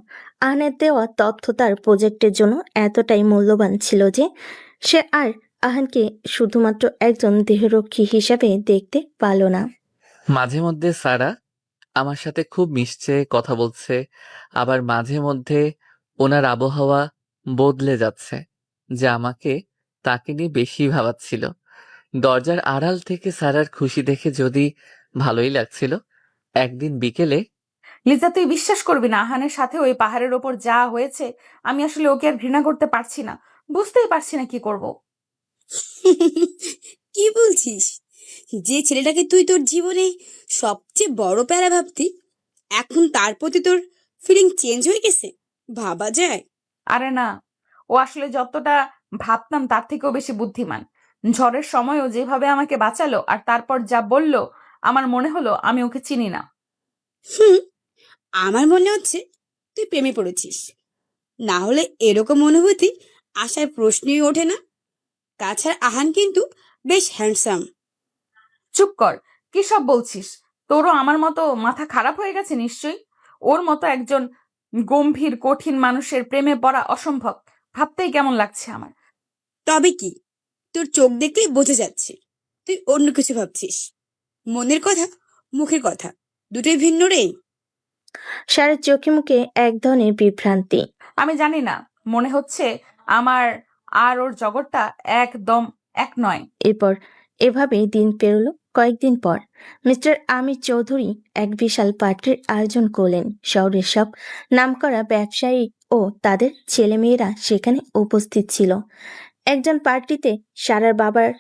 Speaker 1: আহানের দেওয়া তথ্য তার প্রজেক্টের জন্য এতটাই মূল্যবান ছিল যে সে আর আহানকে শুধুমাত্র একজন দেহরক্ষী হিসাবে দেখতে পারল না।
Speaker 3: মাঝে মধ্যে সারা আমার সাথে খুব মিশছে, কথা বলছে, আবার মাঝে মধ্যে ওনার আবহাওয়া বদলে যাচ্ছে, যা আমাকে তাকে নিয়ে বেশি ভাবাচ্ছিল। দরজার আড়াল থেকে সারার খুশি দেখে যদি ভালোই লাগছিল, একদিন বিকেলে
Speaker 4: লিজা, তুই বিশ্বাস করবি না, আহানের সাথে ওই পাহাড়ের ওপর যা হয়েছে, আমি আসলে ওকে আর ঘৃণা করতে পারছি না। বুঝতেই পারছি না কি করব।
Speaker 2: কি বলছিস? যে ছেলেটাকে তুই তোর জীবনে সবচেয়ে বড় প্যারা ভাবতি, এখন তার প্রতি তোর ফিলিং চেঞ্জ হয়ে গেছে? ভাবা যায়?
Speaker 4: আরে না, ও আসলে যতটা ভাবতাম তার থেকেও বেশি বুদ্ধিমান। ঝড়ের সময়ও যেভাবে আমাকে বাঁচালো আর তারপর যা বলল, আমার মনে হলো আমি ওকে চিনি না।
Speaker 2: হুম, আমার মনে হচ্ছে তুই প্রেমে পড়েছিস। না হলে এরকম অনুভূতি আসার প্রশ্নই ওঠে না। তাছাড়া আহান কিন্তু বেশ হ্যান্ডসাম।
Speaker 4: চুপ কর, কি সব বলছিস? তোরও আমার মতো মাথা খারাপ হয়ে গেছে নিশ্চয়ই। ওর মতো একজন গম্ভীর কঠিন মানুষের প্রেমে পড়া অসম্ভব। ভাবতেই কেমন লাগছে আমার।
Speaker 2: তবে কি, তোর চোখ দেখলেই বোঝা যাচ্ছে তুই অন্য কিছু ভাবছিস। মনের কথা, মুখের কথা দুটোই ভিন্ন রে।
Speaker 1: সারার চোখে মুখে এক ধরনের বিভ্রান্তি।
Speaker 4: আমি জানি না, মনে হচ্ছে আমার আর ওর জগৎটা একদম এক নয়।
Speaker 1: এরপর এভাবেই দিন পেরোলো। কয়েকদিন পর মিস্টার আমির চৌধুরী এক বিশাল পার্টির আয়োজন করলেন। শহরের সব নামকরা ব্যবসায়ী ও তাদের ছেলেমেয়েরা সেখানে উপস্থিত ছিল। একজন পার্টিতে সারার বাবার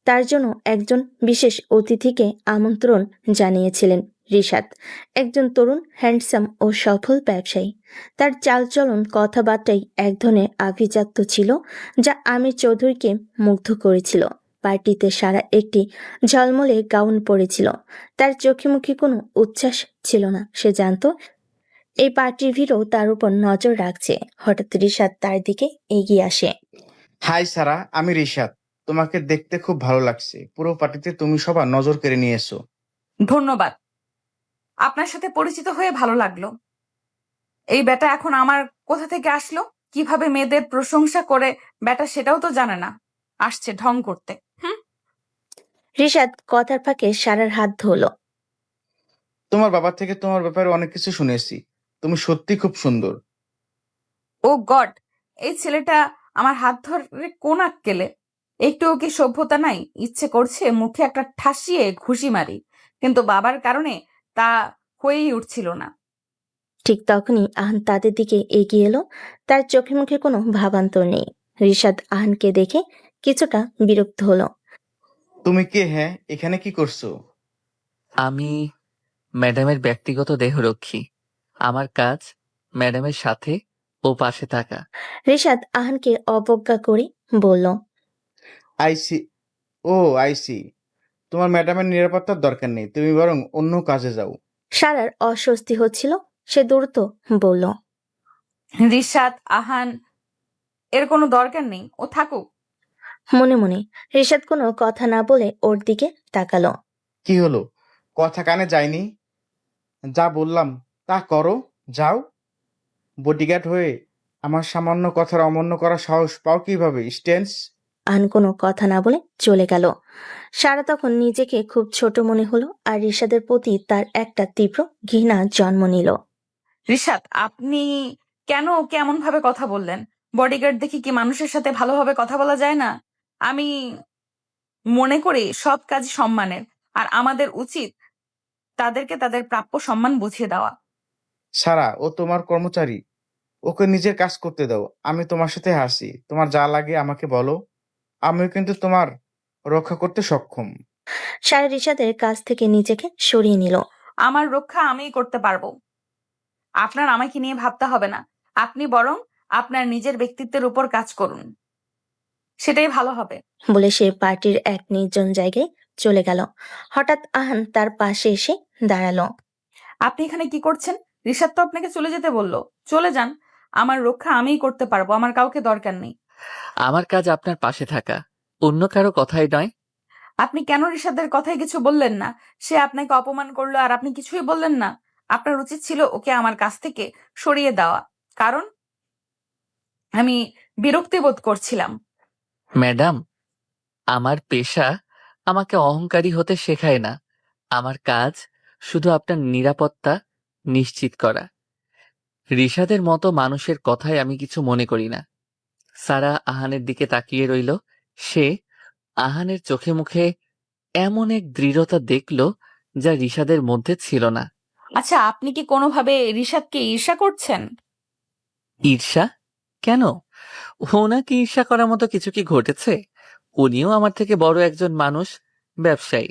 Speaker 1: তার জন্য একজন বিশেষ অতিথিকে আমন্ত্রণ জানিয়েছিলেন। রিশাদ একজন তরুণ, হ্যান্ডসাম ও সফল ব্যবসায়ী। তার চালচলন, কথাবার্তায় এক ধরনের আভিজাত্য ছিল যা আমির চৌধুরীকে মুগ্ধ করেছিল। পার্টিতে সারা একটি ঝলমলে গাউন পরেছিল। তার চোখে মুখে কোনো উচ্ছ্বাস ছিল না। সে জানতো এই পার্টির ভিড়ও তার উপর নজর রাখছে। হঠাৎ রিশাদ তার দিকে এগিয়ে আসে।
Speaker 5: হাই সারা, আমি রিশাদ। তোমাকে দেখতে খুব ভালো লাগছে। পুরো পার্টিতে তুমি সবার নজর কেড়ে নিয়েছো।
Speaker 4: ধন্যবাদ, আপনার সাথে পরিচিত হয়ে ভালো লাগলো। এই বেটা এখন আমার কোথা থেকে আসলো, কিভাবে মেয়েদের প্রশংসা করে বেটা সেটাও তো জানে না, আসছে ঢং করতে। হুম।
Speaker 1: রিশাদ কথার ফাঁকে সারার হাত ধরল।
Speaker 5: তোমার বাবার থেকে তোমার ব্যাপারে অনেক কিছু শুনেছি। তুমি সত্যি খুব সুন্দর।
Speaker 4: ও গড, এই ছেলেটা আমার হাত ধরে কোন আক্কেলে! একটুও কি সভ্যতা নাই? ইচ্ছে করছে মুখে একটা ঠাসিয়ে ঘুষি মারি, কিন্তু বাবার কারণে তা হয়েই উঠছিল না।
Speaker 1: ঠিক তখনই আহান তাদের দিকে এগিয়ে এলো। তার চোখে মুখে কোনো ভাবান্তর নেই। রিশাদ আহানকে দেখে কিছুটা বিরক্ত হলো।
Speaker 5: তুমি কে? হ্যাঁ, এখানে কি করছো?
Speaker 3: আমি ম্যাডামের ব্যক্তিগত দেহরক্ষী। আমার কাজ ম্যাডামের সাথে ও পাশে থাকা।
Speaker 1: রিশাদ আহানকে অবজ্ঞা করে বলল,
Speaker 5: আইসি। ও আইসি। তোমার ম্যাডামের নিরাপত্তার দরকার নেই, তুমি বরং অন্য কাজে যাও।
Speaker 1: সারার অস্বস্তি হচ্ছিল। সে দ্রুত বলল,
Speaker 4: রিশাদ, আহান এর কোনো দরকার নেই, ও থাকুক।
Speaker 1: মনে মনে। রিশাদ কোনো কথা না বলে ওর দিকে তাকালো।
Speaker 5: কি হলো? কথা কানে যায়নি? যা বললাম তা করো, যাও। বডিগার্ড হয়ে আমার সামান্য কথার অমান্য করার সাহস পাও কিভাবে, স্টেন্স?
Speaker 1: আহান কোনো কথা না বলে চলে গেল। সারা তখন নিজেকে খুব ছোট মনে হলো, আর রিশাদের প্রতি তার একটা তীব্র ঘৃণা জন্ম নিল।
Speaker 4: রিশাদ, আপনি কেন ওকে এমন ভাবে কথা বললেন? বডিগার্ড দেখি কি মানুষের সাথে ভালোভাবে কথা বলা যায় না? আমি মনে করি সব কাজই সম্মানের, আর আমাদের উচিত তাদেরকে তাদের প্রাপ্য সম্মান বুঝিয়ে দেওয়া।
Speaker 5: সারা, ও তোমার কর্মচারী। ওকে নিজের কাজ করতে দাও। আমি তোমার সাথে হাসি, তোমার যা লাগে আমাকে বলো। আমিও কিন্তু তোমার রক্ষা করতে সক্ষম।
Speaker 1: সারা রিশাদের কাছ থেকে নিজেকে সরিয়ে নিল।
Speaker 4: আমার রক্ষা আমিই করতে পারবো, আপনার আমাকে নিয়ে ভাবতে হবে না। আপনি বরং আপনার নিজের ব্যক্তিত্বের উপর কাজ করুন, সেটাই ভালো হবে।
Speaker 1: বলে সে পার্টির এক নির্জন জায়গায় চলে গেল। হঠাৎ আহান তার পাশে এসে দাঁড়ালো।
Speaker 4: আপনি এখানে কি করছেন? ঋষাদ তো আপনাকে চলে যেতে বললো। চলে যান, আমার রক্ষা আমিই করতে পারবো, আমার কাউকে দরকার নেই।
Speaker 3: আমার কাজ আপনার পাশে থাকা, অন্য কারো কথাই নয়।
Speaker 4: আপনি কেন ঋষাদের কথায় কিছু বললেন না? সে আপনাকে অপমান করলো আর আপনি কিছুই বললেন না। আপনার উচিত ছিল ওকে আমার কাছ থেকে সরিয়ে দেওয়া, কারণ আমি বিরক্তি বোধ করছিলাম।
Speaker 3: ম্যাডাম, আমার পেশা আমাকে অহংকারী হতে শেখায় না। আমার কাজ শুধু আপনার নিরাপত্তা নিশ্চিত করা। রিশাদের মতো মানুষের কথায় আমি কিছু মনে করি না। সারা আহানের দিকে তাকিয়ে রইল। সে আহানের চোখে মুখে এমন এক দৃঢ়তা দেখল যা রিশাদের মধ্যে ছিল না।
Speaker 4: আচ্ছা, আপনি কি কোনোভাবে রিশাদকে ঈর্ষা করছেন?
Speaker 3: ঈর্ষা? কেন? ওনাকে ঈর্ষা করার মতো কিছু কি ঘটেছে? উনিও আমার থেকে বড় একজন মানুষ, ব্যবসায়ী।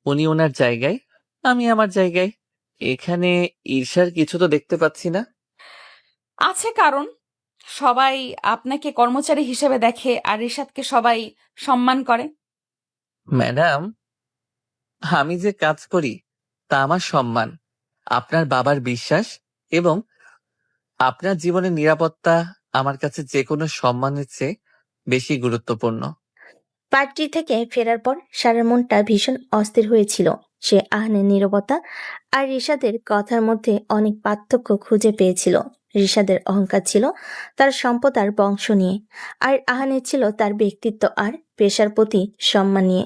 Speaker 3: উনি ওনার জায়গায়, আমি আমার জায়গায়। এখানে ঈর্ষার কিছু তো দেখতে পাচ্ছি না।
Speaker 4: আছে কারণ। সবাই আপনাকে কর্মচারী হিসেবে দেখে আর রিশাদকে সবাই সম্মান করে।
Speaker 3: ম্যাডাম, আমি যে কাজ করি তা আমার সম্মান, আপনার বাবার বিশ্বাস এবং আপনার জীবনের নিরাপত্তা আমার কাছে যে কোনো সম্মানের চেয়ে বেশি গুরুত্বপূর্ণ।
Speaker 1: পার্টি থেকে ফেরার পর সারার মনটা ভীষণ অস্থির হয়েছিল। সে আহানের নীরবতা আর রিশাদের কথার মধ্যে অনেক পার্থক্য খুঁজে পেয়েছিল। রিশাদের অহংকার ছিল তার সম্পদ আর বংশ নিয়ে, আর আহানের ছিল তার ব্যক্তিত্ব আর পেশার প্রতি সম্মান নিয়ে।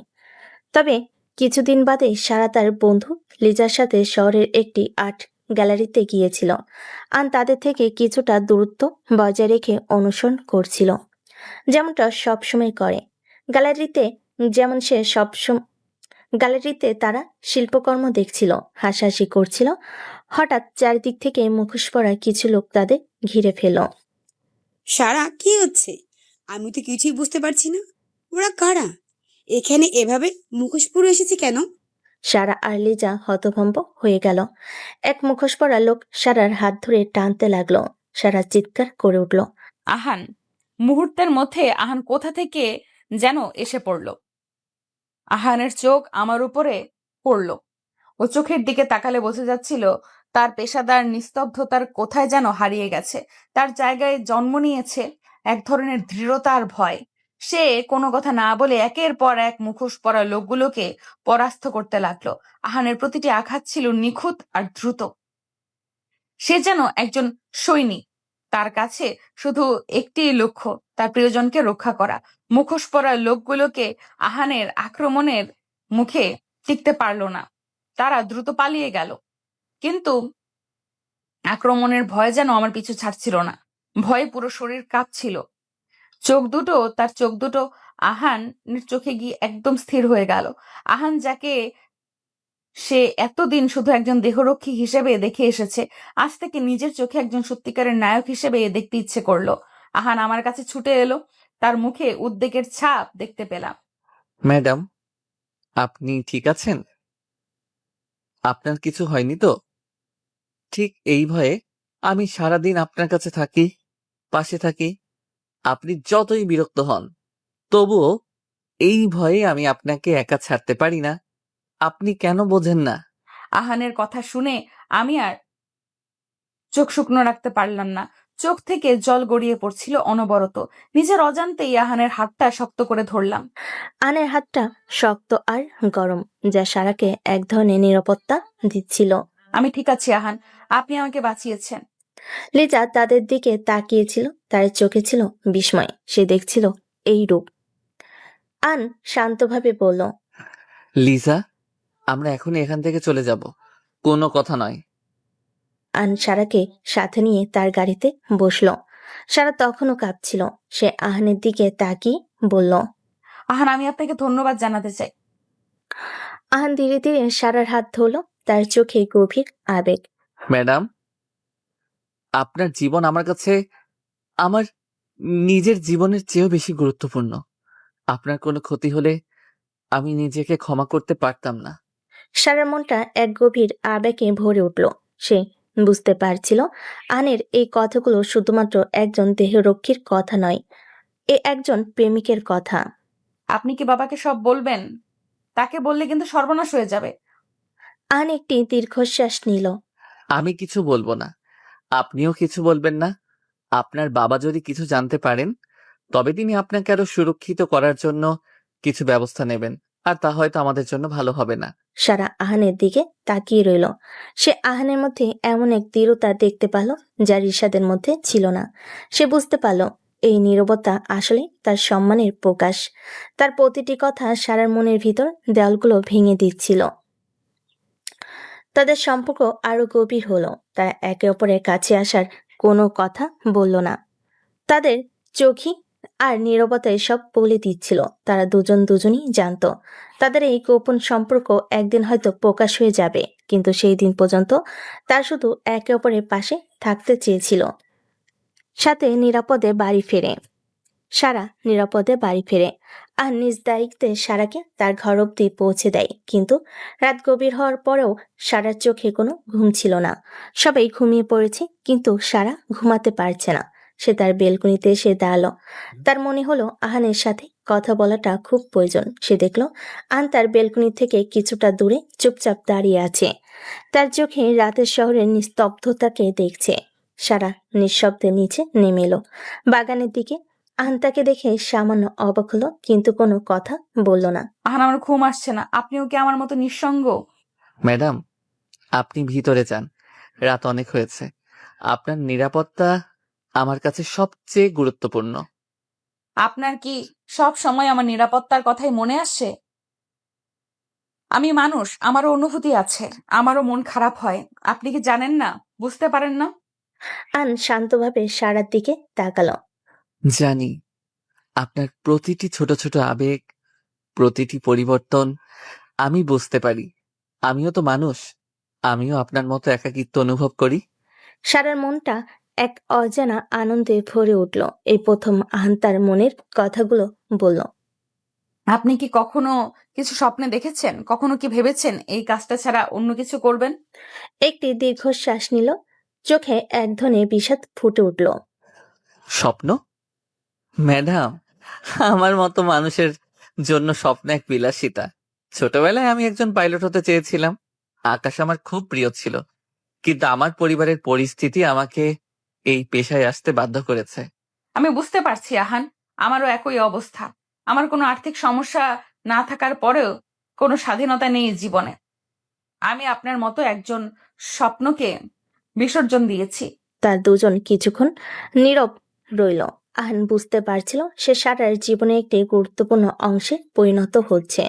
Speaker 1: তবে কিছুদিন বাদে সারা তার বন্ধু লিজার সাথে শহরের একটি আর্ট গ্যালারিতে গিয়েছিল। আর তাদের থেকে কিছুটা দূরত্ব বজায় রেখে অনুসরণ করছিল, যেমনটা সবসময় করে। গ্যালারিতে যেমন সে সবসময় গ্যালারিতে তারা শিল্পকর্ম দেখছিল, হাসাহাসি করছিল। হঠাৎ চারিদিক থেকে মুখোশ পরা কিছু লোক তাদের ঘিরে ফেল।
Speaker 2: সারা, কি হচ্ছে? আমি তো কিছুই বুঝতে পারছি না। ওরা কারা? এখানে এভাবে মুখোশ পরে এসেছে কেন?
Speaker 1: সারা আর লিজা হতভম্ব হয়ে গেল। এক মুখোশ পরা লোক সারার হাত ধরে টানতে লাগলো। সারা চিৎকার করে উঠল।
Speaker 4: আহান! মুহূর্তের মধ্যে আহান কোথা থেকে যেন এসে পড়ল। আহানের চোখ আমার উপরে পড়ল। ও চোখের দিকে তাকালে বোঝা যাচ্ছিল তার পেশাদার নিস্তব্ধতার কোথায় যেন হারিয়ে গেছে। তার জায়গায় জন্ম নিয়েছে এক ধরনের দৃঢ়তা আর ভয়। সে কোনো কথা না বলে একের পর এক মুখোশ পরা লোকগুলোকে পরাস্ত করতে লাগলো। আহানের প্রতিটি আঘাত ছিল নিখুঁত আর দ্রুত। সে যেন একজন সৈনিক। তার কাছে শুধু একটি লক্ষ্য, তার প্রিয়জনকে রক্ষা করা। মুখোশ পরা লোকগুলোকে আহানের আক্রমণের মুখে টিকতে পারল না। তারা দ্রুত পালিয়ে গেল। কিন্তু আক্রমণের ভয় যেন আমার পিছু ছাড়ছিল না। ভয়ে পুরো শরীর কাঁপছিল। তার চোখ দুটো আহানের চোখে গিয়ে একদম স্থির হয়ে গেল। আহান, যাকে সে এতদিন শুধু একজন দেহরক্ষী হিসেবে দেখে এসেছে, আজ থেকে নিজের চোখে একজন সত্যিকারের নায়ক হিসেবে দেখতে ইচ্ছে করলো। আহান আমার কাছে ছুটে এলো। তার মুখে উদ্বেগের ছাপ দেখতে পেলাম।
Speaker 3: ম্যাডাম, আপনি ঠিক আছেন? আপনার কিছু হয়নি তো? ঠিক এই ভয়ে আমি সারাদিন আপনার কাছে থাকি, পাশে থাকি। আপনি যতই বিরক্ত হন, তবুও এই ভয়ে আমি আপনাকে একা ছাড়তে পারি না। আপনি কেন বোঝেন না?
Speaker 4: আহানের কথা শুনে আমি আর চোখ শুকনো রাখতে পারলাম না। চোখ থেকে জল গড়িয়ে পড়ছিল অনবরত। নিজের অজান্তেই আহানের হাতটা শক্ত করে ধরলাম।
Speaker 1: আহানের হাতটা শক্ত আর গরম, যা সারাকে এক ধরনের নিরাপত্তা দিচ্ছিল।
Speaker 4: আমি ঠিক আছি আহান, আপনি আমাকে বাঁচিয়েছেন।
Speaker 1: লিজা তাদের দিকে তাকিয়েছিল। তার চোখে ছিল বিস্ময়। সে দেখছিল এই রূপ। আন শান্তভাবে বলল,
Speaker 3: লিজা, আমরা এখনই এখান থেকে চলে যাব। কোনো কথা নয়।
Speaker 1: আন সারাকে সাথে নিয়ে তার গাড়িতে বসল। সারা তখনও কাঁপছিল। সে আহানের দিকে তাকিয়ে বলল,
Speaker 4: আহান, আমি আপনাকে ধন্যবাদ জানাতে চাই।
Speaker 1: আহান ধীরে ধীরে সারার হাত ধরল। তার চোখে গভীর আবেগ।
Speaker 3: ম্যাডাম, আপনার জীবন আমার কাছে আমার নিজের জীবনের চেয়েও বেশি গুরুত্বপূর্ণ। আপনার কোনো ক্ষতি হলে আমি নিজেকে ক্ষমা করতে পারতাম না।
Speaker 1: সারার মনটা এক গভীর আবেগে ভরে উঠল। সে বুঝতে পারছিল আনের এই কথাগুলো শুধুমাত্র একজন দেহরক্ষীর কথা নয়, এ একজন প্রেমিকের কথা।
Speaker 4: আপনি কি বাবাকে সব বলবেন? তাকে বললে কিন্তু সর্বনাশ হয়ে যাবে।
Speaker 1: আন একটি দীর্ঘশ্বাস নিল।
Speaker 3: আমি কিছু বলবো না, আপনিও কিছু বলবেন না। আপনার বাবা যদি কিছু জানতে পারেন, তবে তিনি আপনাকে আরো সুরক্ষিত করার জন্য কিছু ব্যবস্থা নেবেন, আর তা হয়তো আমাদের জন্য ভালো হবে না।
Speaker 1: সারা আহানের দিকে তাকিয়ে রইল। সে আহানের মধ্যে এমন এক দৃঢ়তা দেখতে পেল যা রিশাদের মধ্যে ছিল না। সে বুঝতে পারল এই নীরবতা আসলে তার সম্মানের প্রকাশ। তার প্রতিটি কথা সারার মনের ভিতর দেয়ালগুলো ভেঙে দিচ্ছিল। তাদের সম্পর্ক আরো গভীর হলো। তারা একে অপরের কাছে আসার কোনো কথা বলল না। তাদের চোখই আর নীরবতায় সব বলে দিচ্ছিল। তারা দুজন দুজনই জানতো তাদের এই গোপন সম্পর্ক একদিন হয়তো প্রকাশ হয়ে যাবে, কিন্তু সেই দিন পর্যন্ত তারা শুধু একে অপরের পাশে থাকতে চেয়েছিল। সাথে নিরাপদে বাড়ি ফেরে সারা নিরাপদে বাড়ি ফেরে আর নিজ দায়িত্বে সারাকে তার ঘর অব্দি পৌঁছে দেয়। কিন্তু রাত গভীর হওয়ার পরেও সারার চোখে কোনো ঘুম ছিল না। সবাই ঘুমিয়ে পড়েছে, কিন্তু সারা ঘুমাতে পারছে না। সে তার বেলকনিতে এসে দাঁড়ালো। তার মনে হলো আহানের সাথে কথা বলাটা খুব প্রয়োজন। সে দেখলো আহান তার বেলকনি থেকে কিছুটা দূরে চুপচাপ দাঁড়িয়ে আছে। তার চোখে রাতের শহরের নিস্তব্ধতাকে দেখছে। সারা নিঃশব্দে নিচে নেমে এলো বাগানের দিকে। আহান তাকে দেখে সামান্য অবাক হলো, কিন্তু কোনো কথা বলল না।
Speaker 4: আহান, আমার ঘুম আসছে না। আপনিও কি আমার মতো নিঃসঙ্গ?
Speaker 3: ম্যাডাম, আপনি ভিতরে যান, রাত অনেক হয়েছে। আপনার নিরাপত্তা আমার কাছে সবচেয়ে গুরুত্বপূর্ণ।
Speaker 4: আপনার কি সব সময় আমার নিরাপত্তার কথাই মনে আসে? আমি মানুষ, আমারও অনুভূতি আছে, আমারও মন খারাপ হয়। আপনি কি জানেন না? বুঝতে পারেন না?
Speaker 1: আহান শান্তভাবে সারার দিকে তাকালো।
Speaker 3: জানি, আপনার প্রতিটি ছোট ছোট আবেগ, প্রতিটি পরিবর্তন আমি বুঝতে পারি। আমিও তো মানুষ, আমিও আপনার মতো একাকিত্ব অনুভব করি।
Speaker 1: সারার মনটা এক অজানা আনন্দে ভরে উঠল। এই প্রথম আহান তার মনের কথাগুলো বলল।
Speaker 4: আপনি কি কখনো কিছু স্বপ্নে দেখেছেন? কখনো কি ভেবেছেন এই কাজটা ছাড়া অন্য কিছু করবেন?
Speaker 1: একটি দীর্ঘশ্বাস নিল। চোখে এক ধরনের বিষাদ ফুটে উঠল।
Speaker 3: স্বপ্ন? ম্যাডাম, আমার মতো মানুষের জন্য স্বপ্ন এক বিলাসিতা। ছোটবেলায় আমি একজন পাইলট হতে চেয়েছিলাম। আকাশ আমার খুব প্রিয় ছিল, কিন্তু আমার পরিবারের পরিস্থিতি আমাকে এই পেশায় আসতে বাধ্য করেছে।
Speaker 4: আমি বুঝতে পারছি আহান, আমারও একই অবস্থা। আমার কোনো আর্থিক সমস্যা না থাকার পরেও কোনো স্বাধীনতা নেই জীবনে। আমি আপনার মতো একজন স্বপ্নকে বিসর্জন দিয়েছি।
Speaker 1: তার দুজন কিছুক্ষণ নীরব রইল। আহান বুঝতে পারছিল সে সারার জীবনে একটি গুরুত্বপূর্ণ অংশে পরিণত হচ্ছে।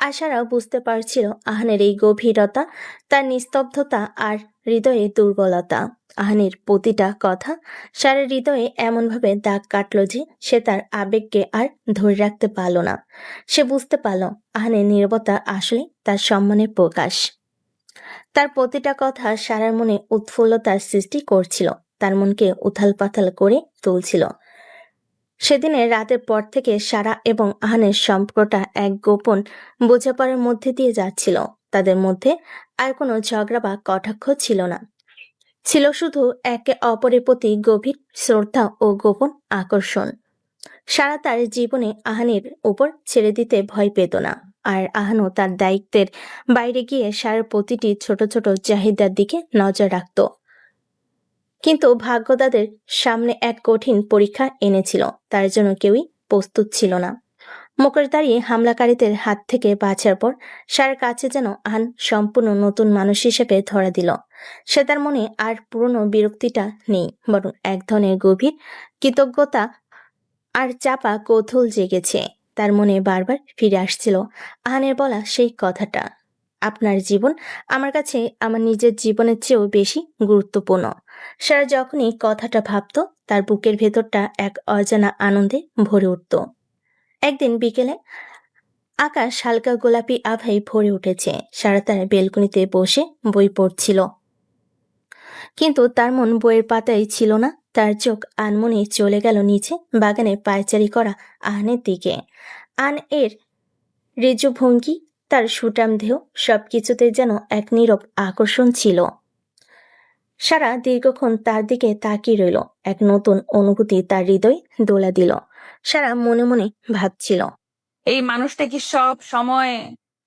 Speaker 1: আর সারাও বুঝতে পারছিল আহানের এই গভীরতা, তার নিস্তব্ধতা আর হৃদয়ে দুর্বলতা। আহানের প্রতিটা কথা সারার হৃদয়ে এমনভাবে দাগ কাটল যে সে তার আবেগকে আর ধরে রাখতে পারল না। সে বুঝতে পারল আহানের নীরবতা আসলে তার সম্মানের প্রকাশ। তার প্রতিটা কথা সারার মনে উৎফুল্লতার সৃষ্টি করছিল, তার মনকে উথাল পাথাল করে তুলছিল। সেদিনের রাতের পর থেকে সারা এবং আহানের সম্পর্কটা এক গোপন বোঝাপড়ার মধ্যে দিয়ে যাচ্ছিল। তাদের মধ্যে আর কোনো ঝগড়া বা কটাক্ষ ছিল না। ছিল শুধু একে অপরের প্রতি গভীর শ্রদ্ধা ও গোপন আকর্ষণ। সারা তার জীবনে আহানের উপর ছেড়ে দিতে ভয় পেত না, আর আহানও তার দায়িত্বের বাইরে গিয়ে সারার প্রতিটি ছোট ছোট চাহিদার দিকে নজর রাখত। কিন্তু ভাগ্য তাদের সামনে এক কঠিন পরীক্ষা এনেছিল। তার জন্য কেউই প্রস্তুত ছিল না। মুখোশধারী হামলাকারীদের হাত থেকে বাঁচার পর সারার কাছে যেন আহান সম্পূর্ণ নতুন মানুষ হিসেবে ধরা দিল। সে তার মনে আর পুরনো বিরক্তিটা নেই, বরং এক ধরনের গভীর কৃতজ্ঞতা আর চাপা কৌতূহল জেগেছে। তার মনে বারবার ফিরে আসছিল আহানের বলা সেই কথাটা, আপনার জীবন আমার কাছে আমার নিজের জীবনের চেয়েও বেশি গুরুত্বপূর্ণ। সারা যখনই কথাটা ভাবত, তার বুকের ভেতরটা এক অজানা আনন্দে ভরে উঠত। একদিন বিকেলে আকাশ হালকা গোলাপি আভায় ভরে উঠেছে। সারা তার বেলকনিতে বসে বই পড়ছিল, কিন্তু তার মন বইয়ের পাতায় ছিল না। তার চোখ আনমনে চলে গেল নিচে বাগানে পায়চারি করা আহানের দিকে। আন এর রেজু ভঙ্গি, তার সুটাম দেহ, সবকিছুতে যেন এক নীরব আকর্ষণ ছিল। সারা দীর্ঘক্ষণ তার দিকে তাকিয়ে রইল। এক নতুন অনুভূতি তার হৃদয় দোলা দিল। সারা মনে মনে ভাবছিল,
Speaker 4: এই মানুষটা কি সব সময়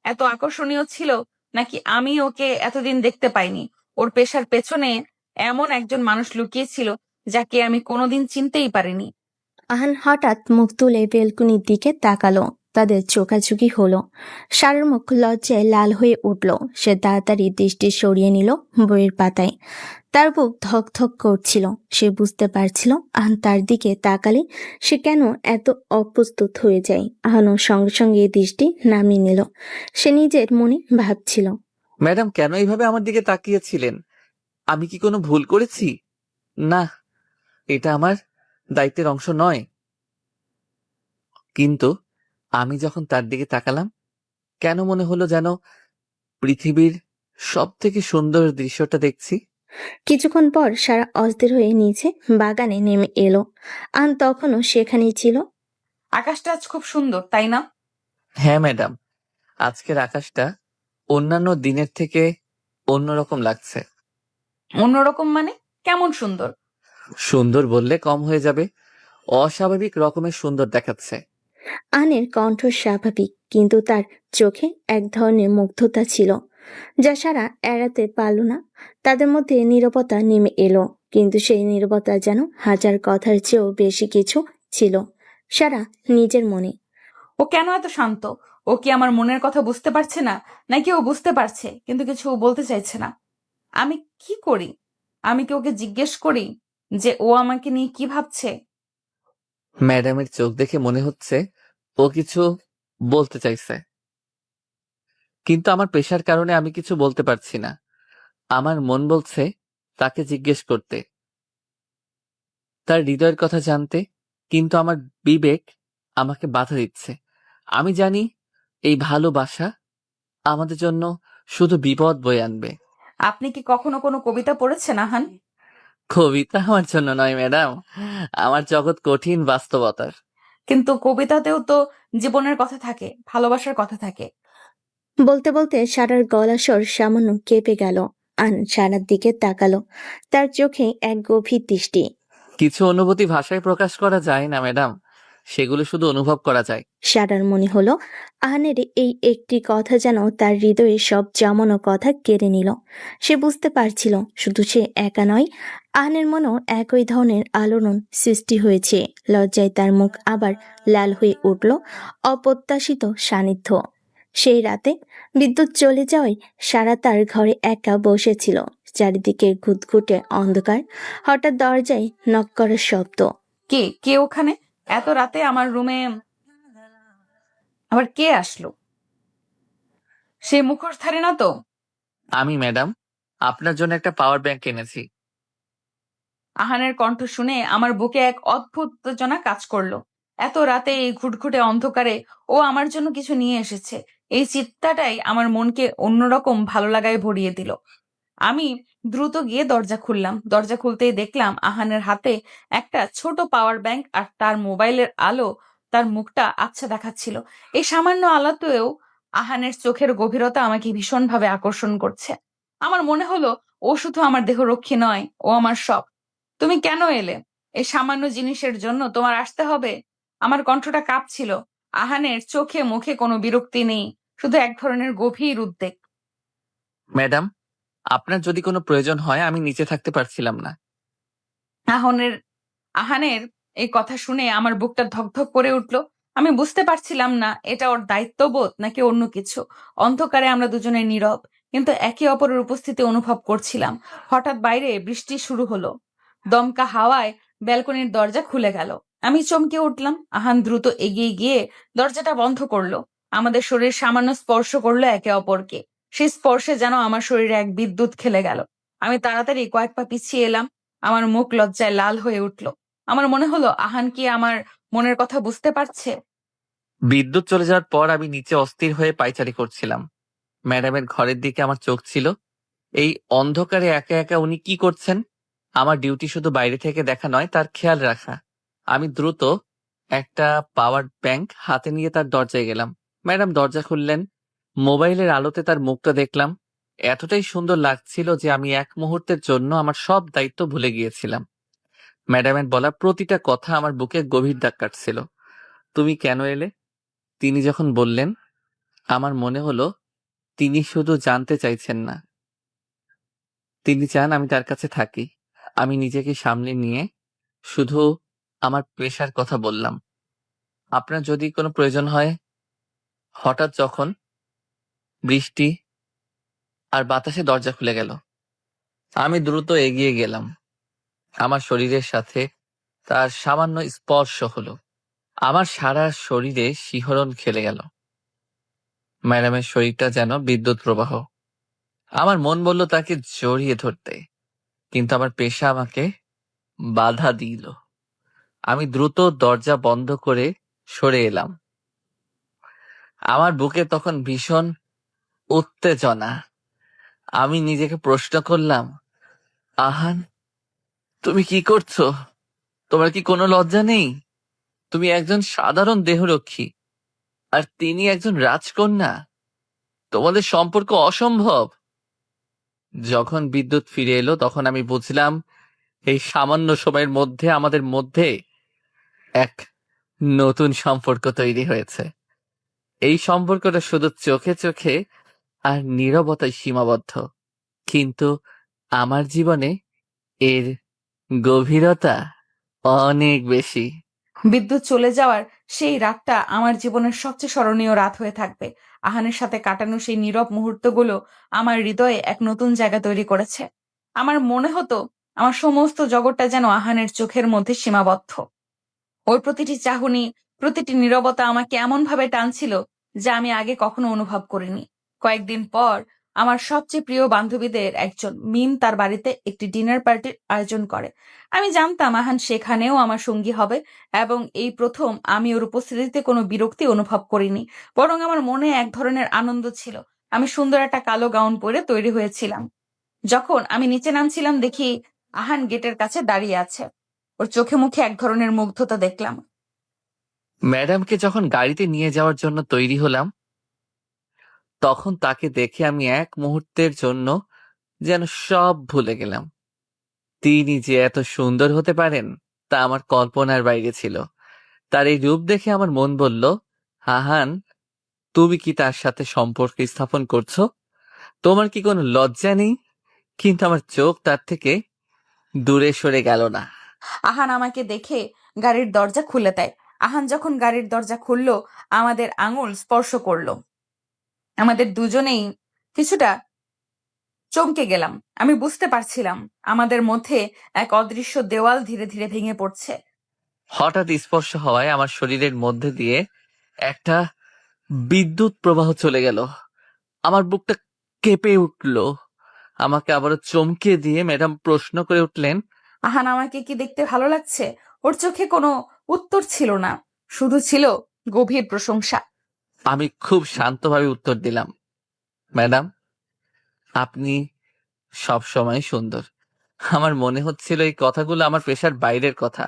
Speaker 4: এত আকর্ষণীয় ছিল, নাকি আমি ওকে এতদিন দেখতে পাইনি? ওর পেশার পেছনে এমন একজন মানুষ লুকিয়েছিল যাকে আমি কোনোদিন চিনতেই পারিনি।
Speaker 1: আহান হঠাৎ মুখ তুলে বেলকুনির দিকে তাকালো। তাদের চোখাচোখি হলো। সারার মুখ লজ্জায় লাল হয়ে উঠল। সে তাড়াতাড়ি দৃষ্টি সরিয়ে নিল বইয়ের পাতায়। তার বুক ধক ধক করছিল। সে বুঝতে পারছিল আহান তার দিকে তাকালে সে কেন এত অপ্রস্তুত হয়ে যায়। আহানও সঙ্গে সঙ্গে দৃষ্টি নামিয়ে নিল। সে নিজের মনে ভাবছিল,
Speaker 3: ম্যাডাম কেন এইভাবে আমার দিকে তাকিয়েছিলেন? আমি কি কোনো ভুল করেছি? না, এটা আমার দায়িত্বের অংশ নয়। কিন্তু আমি যখন তার দিকে তাকালাম, কেন মনে হলো যেন পৃথিবীর সব থেকে সুন্দর দৃশ্যটা দেখছি।
Speaker 1: কিছুক্ষণ পর সারা অস্থির হয়ে নিচে বাগানে নেমে এলো। আহান তখনও সেখানেই ছিল।
Speaker 4: আকাশটা আজ খুব সুন্দর, তাই না?
Speaker 3: হ্যাঁ ম্যাডাম, আজকের আকাশটা অন্যান্য দিনের থেকে অন্যরকম লাগছে।
Speaker 4: অন্যরকম মানে? কেমন সুন্দর?
Speaker 3: সুন্দর বললে কম হয়ে যাবে, অস্বাভাবিক রকমের সুন্দর দেখাচ্ছে।
Speaker 1: আহানের কণ্ঠ স্বাভাবিক, কিন্তু তার চোখে এক ধরনের মুগ্ধতা ছিল যা সারা এড়াতে পারল না। তাদের মধ্যে নীরবতা নেমে এলো, কিন্তু সেই নীরবতা যেন হাজার কথার চেয়েও বেশি কিছু ছিল। সারা নিজের মনে,
Speaker 4: ও কেন এত শান্ত? ও কি আমার মনের কথা বুঝতে পারছে না, নাকি ও বুঝতে পারছে কিন্তু কিছু বলতে চাইছে না? আমি কি করি? আমি কি ওকে জিজ্ঞেস করি যে ও আমাকে নিয়ে কি ভাবছে?
Speaker 3: ম্যাডামের চোখ দেখে মনে হচ্ছে ও কিছু বলতে চাইছে, কিন্তু আমার পেশার কারণে আমি কিছু বলতে পারছি না। আমার মন বলছে তাকে জিজ্ঞেস করতে, তার হৃদয়ের কথা জানতে, কিন্তু আমার বিবেক আমাকে বাধা দিচ্ছে। আমি জানি এই ভালোবাসা আমাদের জন্য শুধু বিপদ বয়ে আনবে।
Speaker 4: আপনি কি কখনো কোনো কবিতা পড়েছেন আহান?
Speaker 3: কবিতা আমার জন্য নয় ম্যাডাম, আমার জগৎ কঠিন বাস্তবতার।
Speaker 4: কিন্তু কবিতাতেও তো জীবনের কথা থাকে, ভালোবাসার কথা থাকে।
Speaker 1: বলতে বলতে সারার গলা স্বর সামান্য কেঁপে গেল। আন সারার দিকে তাকালো। তার চোখে এক গভীর দৃষ্টি।
Speaker 3: কিছু অনুভূতি ভাষায় প্রকাশ করা যায় না ম্যাডাম, সেগুলো শুধু অনুভব করা যায়।
Speaker 1: সারার মনে হলো আহানের এই একটি কথা যেন তার হৃদয়ে সব জমানো কথা কেড়ে নিল। সে বুঝতে পারছিল শুধু সে একা নয়, আহানের মনেও একই ধরনের আলোড়ন সৃষ্টি হয়েছে। লজ্জায় তার মুখ আবার লাল হয়ে উঠল। অপ্রত্যাশিত সান্নিধ্য। সেই রাতে বিদ্যুৎ চলে যাওয়ায় সারা তার ঘরে একা বসেছিল। চারিদিকে ঘুটঘুটে অন্ধকার। হঠাৎ দরজায় নক করার শব্দ।
Speaker 4: কে কে ওখানে এত রাতে আমার রুমে? আবার কে আসলো? সে মুখোশধারী না তো?
Speaker 3: আমি ম্যাডাম, আপনার জন্য একটা পাওয়ার ব্যাংক এনেছি।
Speaker 4: আহানের কণ্ঠ শুনে আমার বুকে এক অদ্ভুত উত্তেজনা কাজ করলো। এত রাতে এই ঘুটঘুটে অন্ধকারে ও আমার জন্য কিছু নিয়ে এসেছে। এই চিন্তাটাই আমার মনকে অন্যরকম ভালো লাগায় ভরিয়ে দিল। আমি দ্রুত গিয়ে দরজা খুললাম। দরজা খুলতেই দেখলাম আহানের হাতে একটা ছোট পাওয়ার ব্যাংক, আর তার মোবাইলের আলো তার মুখটা আচ্ছা দেখাচ্ছিল। এই সামান্য আলোতেও আহানের চোখের গভীরতা আমাকে ভীষণভাবে আকর্ষণ করছে। আমার মনে হলো ও শুধু আমার দেহরক্ষী নয়, ও আমার সব। তুমি কেন এলে? এই সামান্য জিনিসের জন্য তোমার আসতে হবে? আমার কণ্ঠটা কাঁপছিল। আহানের চোখে মুখে কোনো বিরক্তি নেই, শুধু এক ধরনের গভীর উদ্বেগ।
Speaker 3: ম্যাডাম, আপনার যদি কোনো প্রয়োজন হয়, আমি নিচে থাকতে পারছিলাম না।
Speaker 4: আহানের আহানের এই কথা শুনে আমার বুকটা ধকধক করে উঠল। আমি বুঝতে পারছিলাম না এটা ওর দায়িত্ববোধ নাকি অন্য কিছু। অন্ধকারে আমরা দুজনে নীরব, কিন্তু একে অপরের উপস্থিতি অনুভব করছিলাম। হঠাৎ বাইরে বৃষ্টি শুরু হলো। দমকা হাওয়ায় ব্যালকনির দরজা খুলে গেল। আমি চমকে উঠলাম। আহান দ্রুত এগিয়ে গিয়ে দরজাটা বন্ধ করলো। আমাদের শরীর সামান্য স্পর্শ করলো একে অপরকে। সেই স্পর্শে যেন আমার শরীরে এক বিদ্যুৎ খেলে গেল। আমি তাড়াতাড়ি কয়েক পা পিছিয়ে এলাম। আমার মুখ লজ্জায় লাল হয়ে উঠল। আমার মনে হলো আহান কি আমার মনের কথা বুঝতে পারছে।
Speaker 3: বিদ্যুৎ চলে যাওয়ার পর আমি নিচে অস্থির হয়ে পায়চারি করছিলাম। ম্যাডামের ঘরের দিকে আমার চোখ ছিল। এই অন্ধকারে একা একা উনি কি করছেন? আমার ডিউটি শুধু বাইরে থেকে দেখা নয়, তার খেয়াল রাখা। আমি দ্রুত একটা পাওয়ার ব্যাংক হাতে নিয়ে তার দরজায় গেলাম। ম্যাডাম দরজা খুললেন। মোবাইলের আলোতে তার মুখটা দেখলাম। এতটাই সুন্দর লাগছিল যে আমি এক মুহূর্তের জন্য আমার সব দায়িত্ব ভুলে গিয়েছিলাম। ম্যাডামের বলা প্রতিটা কথা আমার বুকে গভীর দাগ কাটছিল। তুমি কেন এলে? তিনি যখন বললেন, আমার মনে হলো তিনি শুধু জানতে চাইছেন না, তিনি চান আমি তার কাছে থাকি। আমি নিজেকে সামনে নিয়ে শুধু আমার পেশার কথা বললাম, আপনার যদি কোনো প্রয়োজন হয় হঠাৎ যখন বৃষ্টি আর বাতাসে দরজা খুলে গেল, আমি দ্রুত এগিয়ে গেলাম। আমার শরীরের সাথে তার সামান্য স্পর্শ হলো। আমার সারা শরীরে শিহরণ খেলে গেল। ম্যাডামের শরীরটা যেন বিদ্যুৎ প্রবাহ। আমার মন বলল তাকে জড়িয়ে ধরতে, কিন্তু আমার পেশা আমাকে বাধা দিল। আমি দ্রুত দরজা বন্ধ করে সরে এলাম। আমার বুকে তখন ভীষণ উত্তেজনা। আমি নিজেকে প্রশ্ন করলাম, আহান, তুমি কি করছো? তোমার কি কোনো লজ্জা নেই? তুমি একজন সাধারণ দেহরক্ষী, আর তিনি একজন রাজকন্যা। তোমাদের সম্পর্ক অসম্ভব। যখন বিদ্যুৎ ফিরে এলো তখন আমি বুঝলাম এই সামান্য সময়ের মধ্যে আমাদের মধ্যে এক নতুন সম্পর্ক তৈরি হয়েছে। এই সম্পর্কটা শুধু চোখে চোখে আর নীরবতায় সীমাবদ্ধ, কিন্তু আমার জীবনে এর গভীরতা অনেক বেশি।
Speaker 4: বিদ্যুৎ চলে যাওয়ার সেই রাতটা আমার জীবনের সবচেয়ে স্মরণীয় রাত হয়ে থাকবে। আহানের সাথে কাটানো সেই নীরব মুহূর্তগুলো আমার হৃদয়ে এক নতুন জায়গা তৈরি করেছে। আমার মনে হতো আমার সমস্ত জগৎটা যেন আহানের চোখের মধ্যে সীমাবদ্ধ। ওর প্রতিটি চাহনি, প্রতিটি নীরবতা আমাকে এমনভাবে টানছিল যা আমি আগে কখনো অনুভব করিনি। কয়েকদিন পর আমার সবচেয়ে প্রিয় বান্ধবীদের একজন মিম তার বাড়িতে একটি ডিনার পার্টির আয়োজন করে। আমি জানতাম আহান সেখানেও আমার সঙ্গী হবে, এবং এই প্রথম আমি ওর উপস্থিতিতে কোনো বিরক্তি অনুভব করিনি, বরং আমার মনে এক ধরনের আনন্দ ছিল। আমি সুন্দর একটা কালো গাউন পরে তৈরি হয়েছিলাম। যখন আমি নিচে নামছিলাম দেখি আহান গেটের কাছে দাঁড়িয়ে আছে। ওর চোখে মুখে এক ধরনের মুগ্ধতা দেখলাম।
Speaker 3: ম্যাডামকে যখন গাড়িতে নিয়ে যাওয়ার জন্য তৈরি হলাম, তখন তাকে দেখে আমি এক মুহূর্তের জন্য যেন সব ভুলে গেলাম। তিনি যে এত সুন্দর হতে পারেন তা আমার কল্পনার বাইরে ছিল। তার এই রূপ দেখে আমার মন বলল, আহান, তুমি কি তার সাথে সম্পর্ক স্থাপন করছো? তোমার কি কোনো লজ্জা নেই? কিন্তু আমার চোখ তার থেকে দূরে সরে গেল না।
Speaker 4: আহান আমাকে দেখে গাড়ির দরজা খুলে দেয়। আহান যখন গাড়ির দরজা খুললো, আমাদের আঙুল স্পর্শ করলো। আমাদের দুজনেই কিছুটা চমকে গেলাম। আমি বুঝতে পারছিলাম আমাদের মধ্যে এক অদৃশ্য দেওয়াল ধীরে ধীরে ভেঙে পড়ছে।
Speaker 3: হঠাৎ স্পর্শ হওয়ায় আমার শরীরের মধ্যে দিয়ে একটা বিদ্যুৎ প্রবাহ চলে গেল। আমার বুকটা কেঁপে উঠল। আমাকে আবারও চমকে দিয়ে ম্যাডাম প্রশ্ন করে উঠলেন,
Speaker 4: আহান আমাকে কি দেখতে ভালো লাগছে? ওর চোখে কোনো উত্তর ছিল না, শুধু ছিল গভীর প্রশংসা।
Speaker 3: আমি খুব শান্তভাবে উত্তর দিলাম, ম্যাডাম, আপনি সব সময় সুন্দর। আমার মনে হচ্ছিল এই কথাগুলো আমার পেশার বাইরের কথা,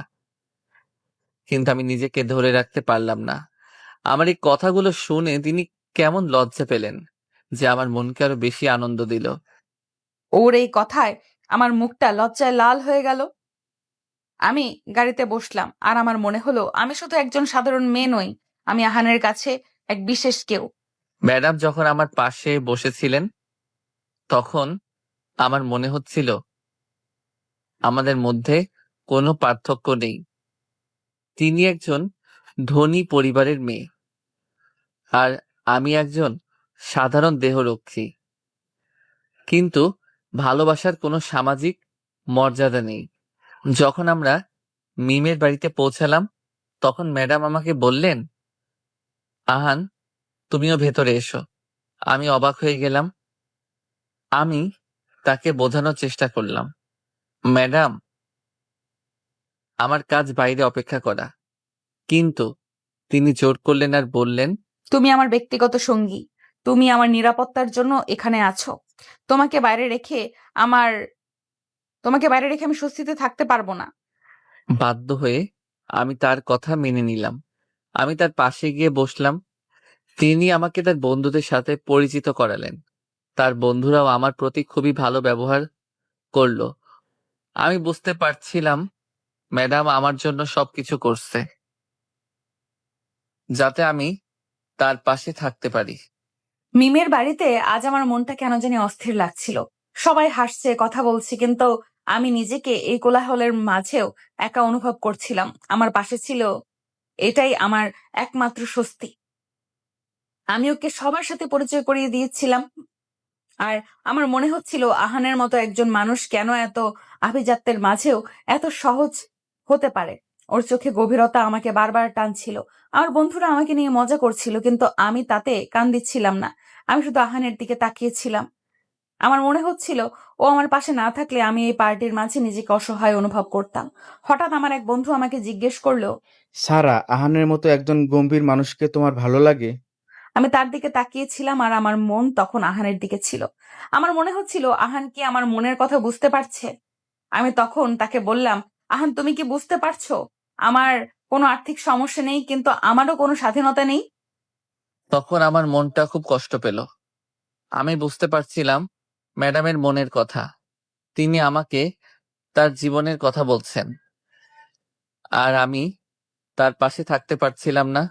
Speaker 3: কিন্তু আমি নিজেকে ধরে রাখতে পারলাম না। আমার এই কথাগুলো শুনে তিনি কেমন লজ্জা পেলেন, যে আমার মনকে আরো বেশি আনন্দ দিল।
Speaker 4: ওর এই কথায় আমার মুখটা লজ্জায় লাল হয়ে গেল। আমি গাড়িতে বসলাম, আর আমার মনে হলো আমি শুধু একজন সাধারণ মেয়ে নই, আমি আহানের কাছে এক বিশেষ কেউ।
Speaker 3: ম্যাডাম যখন আমার পাশে বসেছিলেন তখন আমার মনে হচ্ছিল আমাদের মধ্যে কোনো পার্থক্য নেই। তিনি একজন ধনী পরিবারের মেয়ে, আর আমি একজন সাধারণ দেহরক্ষী। কিন্তু ভালোবাসার কোনো সামাজিক মর্যাদা নেই। যখন আমরা মিমের বাড়িতে পৌঁছালাম তখন ম্যাডাম আমাকে বললেন, আহান, তুমিও ভেতরে এসো। আমি অবাক হয়ে গেলাম। আমি তাকে বোঝানোর চেষ্টা করলাম, ম্যাডাম, আমার কাজ বাইরে অপেক্ষা করা। কিন্তু তিনি জোর করলেন আর বললেন,
Speaker 4: তুমি আমার ব্যক্তিগত সঙ্গী, তুমি আমার নিরাপত্তার জন্য এখানে আছো। তোমাকে বাইরে রেখে আমার তোমাকে বাইরে রেখে আমি স্বস্তিতে থাকতে পারবো না।
Speaker 3: বাধ্য হয়ে আমি তার কথা মেনে নিলাম। আমি তার পাশে গিয়ে বসলাম। তিনি আমাকে তার বন্ধুদের সাথে পরিচিত করালেন। তার বন্ধুরাও আমার প্রতি খুবই ভালো ব্যবহার করলো। আমি বুঝতে পারছিলাম ম্যাডাম আমার জন্য সবকিছু করছে যাতে আমি তার পাশে থাকতে পারি।
Speaker 4: মিমের বাড়িতে আজ আমার মনটা কেন জানি অস্থির লাগছিল। সবাই হাসছে, কথা বলছে, কিন্তু আমি নিজেকে এই কোলাহলের মাঝেও একা অনুভব করছিলাম। আমার পাশে ছিল, এটাই আমার একমাত্র স্বস্তি। আমি ওকে সবার সাথে পরিচয় করিয়ে দিয়েছিলাম। আর আমার মনে হচ্ছিল আহানের মতো একজন মানুষ কেন এত আভিজাত্যের মাঝেও এত সহজ হতে পারে। ওর চোখে গভীরতা আমাকে বারবার টানছিল। আমার বন্ধুরা আমাকে নিয়ে মজা করছিল, কিন্তু আমি তাতে কান দিচ্ছিলাম না। আমি শুধু আহানের দিকে তাকিয়েছিলাম। আমার মনে হচ্ছিল ও আমার পাশে না থাকলে আমি এই পার্টির মাঝে নিজেকে অসহায় অনুভব করতাম। হঠাৎ আমার এক বন্ধু আমাকে জিজ্ঞেস করলো।
Speaker 5: সারা, আহানের মতো একজন গম্ভীর মানুষকে তোমার ভালো লাগে?
Speaker 4: আমি তার দিকে তাকিয়েছিলাম আর আমার মন তখন আহানের দিকে ছিল। আমার মনে হচ্ছিল আহান কি আমার মনের কথা বুঝতে পারছে। আমি তখন তাকে বললাম, আহান তুমি কি বুঝতে পারছো আমার কোনো আর্থিক সমস্যা নেই, কিন্তু আমারও কোনো স্বাধীনতা নেই।
Speaker 3: তখন আমার মনটা খুব কষ্ট পেল। আমি বুঝতে পারছিলাম ম্যাডামের মনের কথা। তিনি আমাকে তার জীবনের কথা বলছেন, আর আমি তার পাশে থাকতে পারছিলাম না।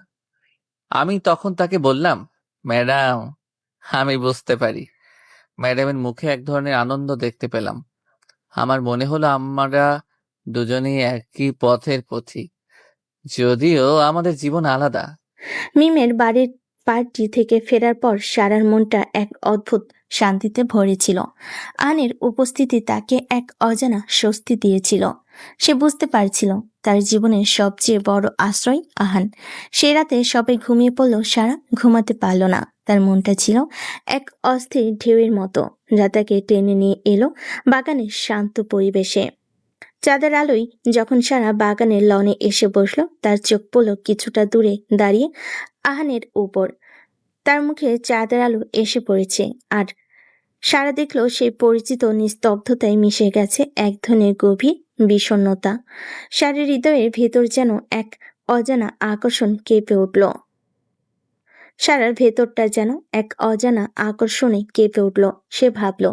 Speaker 3: আমি তখন তাকে বললাম, ম্যাডাম, আমি বুঝতে পারি। ম্যাডামের মুখে এক ধরনের আনন্দ দেখতে পেলাম। আমার মনে হলো আমরা দুজনেই একই পথের পথিক, যদিও আমাদের জীবন আলাদা।
Speaker 1: মিমের বাড়ির পার্টি থেকে ফেরার পর সারার মনটা এক অদ্ভুত শান্তিতে ভরেছিল। আহানের উপস্থিতি তাকে এক অজানা স্বস্তি দিয়েছিল। সে বুঝতে পারছিল তার জীবনের সবচেয়ে বড় আশ্রয় আহান। সে রাতে সবাই ঘুমিয়ে পড়লেও সারা ঘুমাতে পারল না। তার মনটা ছিল এক অস্থির ঢেউয়ের মতো, যা তাকে টেনে নিয়ে এলো বাগানের শান্ত পরিবেশে। চাঁদের আলোয় যখন সারা বাগানের লনে এসে বসলো, তার চোখ পড়ল কিছুটা দূরে দাঁড়িয়ে আহানের উপর। তার মুখে চাঁদের আলো এসে পড়েছে, আর সারা দেখলো সেই পরিচিত নিস্তব্ধতায় মিশে গেছে এক ধরনের গভীর বিষণ্ণতা। সারার হৃদয়ের ভেতর যেন এক অজানা আকর্ষণ কেঁপে উঠল। সারার ভেতরটা যেন এক অজানা আকর্ষণে কেঁপে উঠল। সে ভাবল,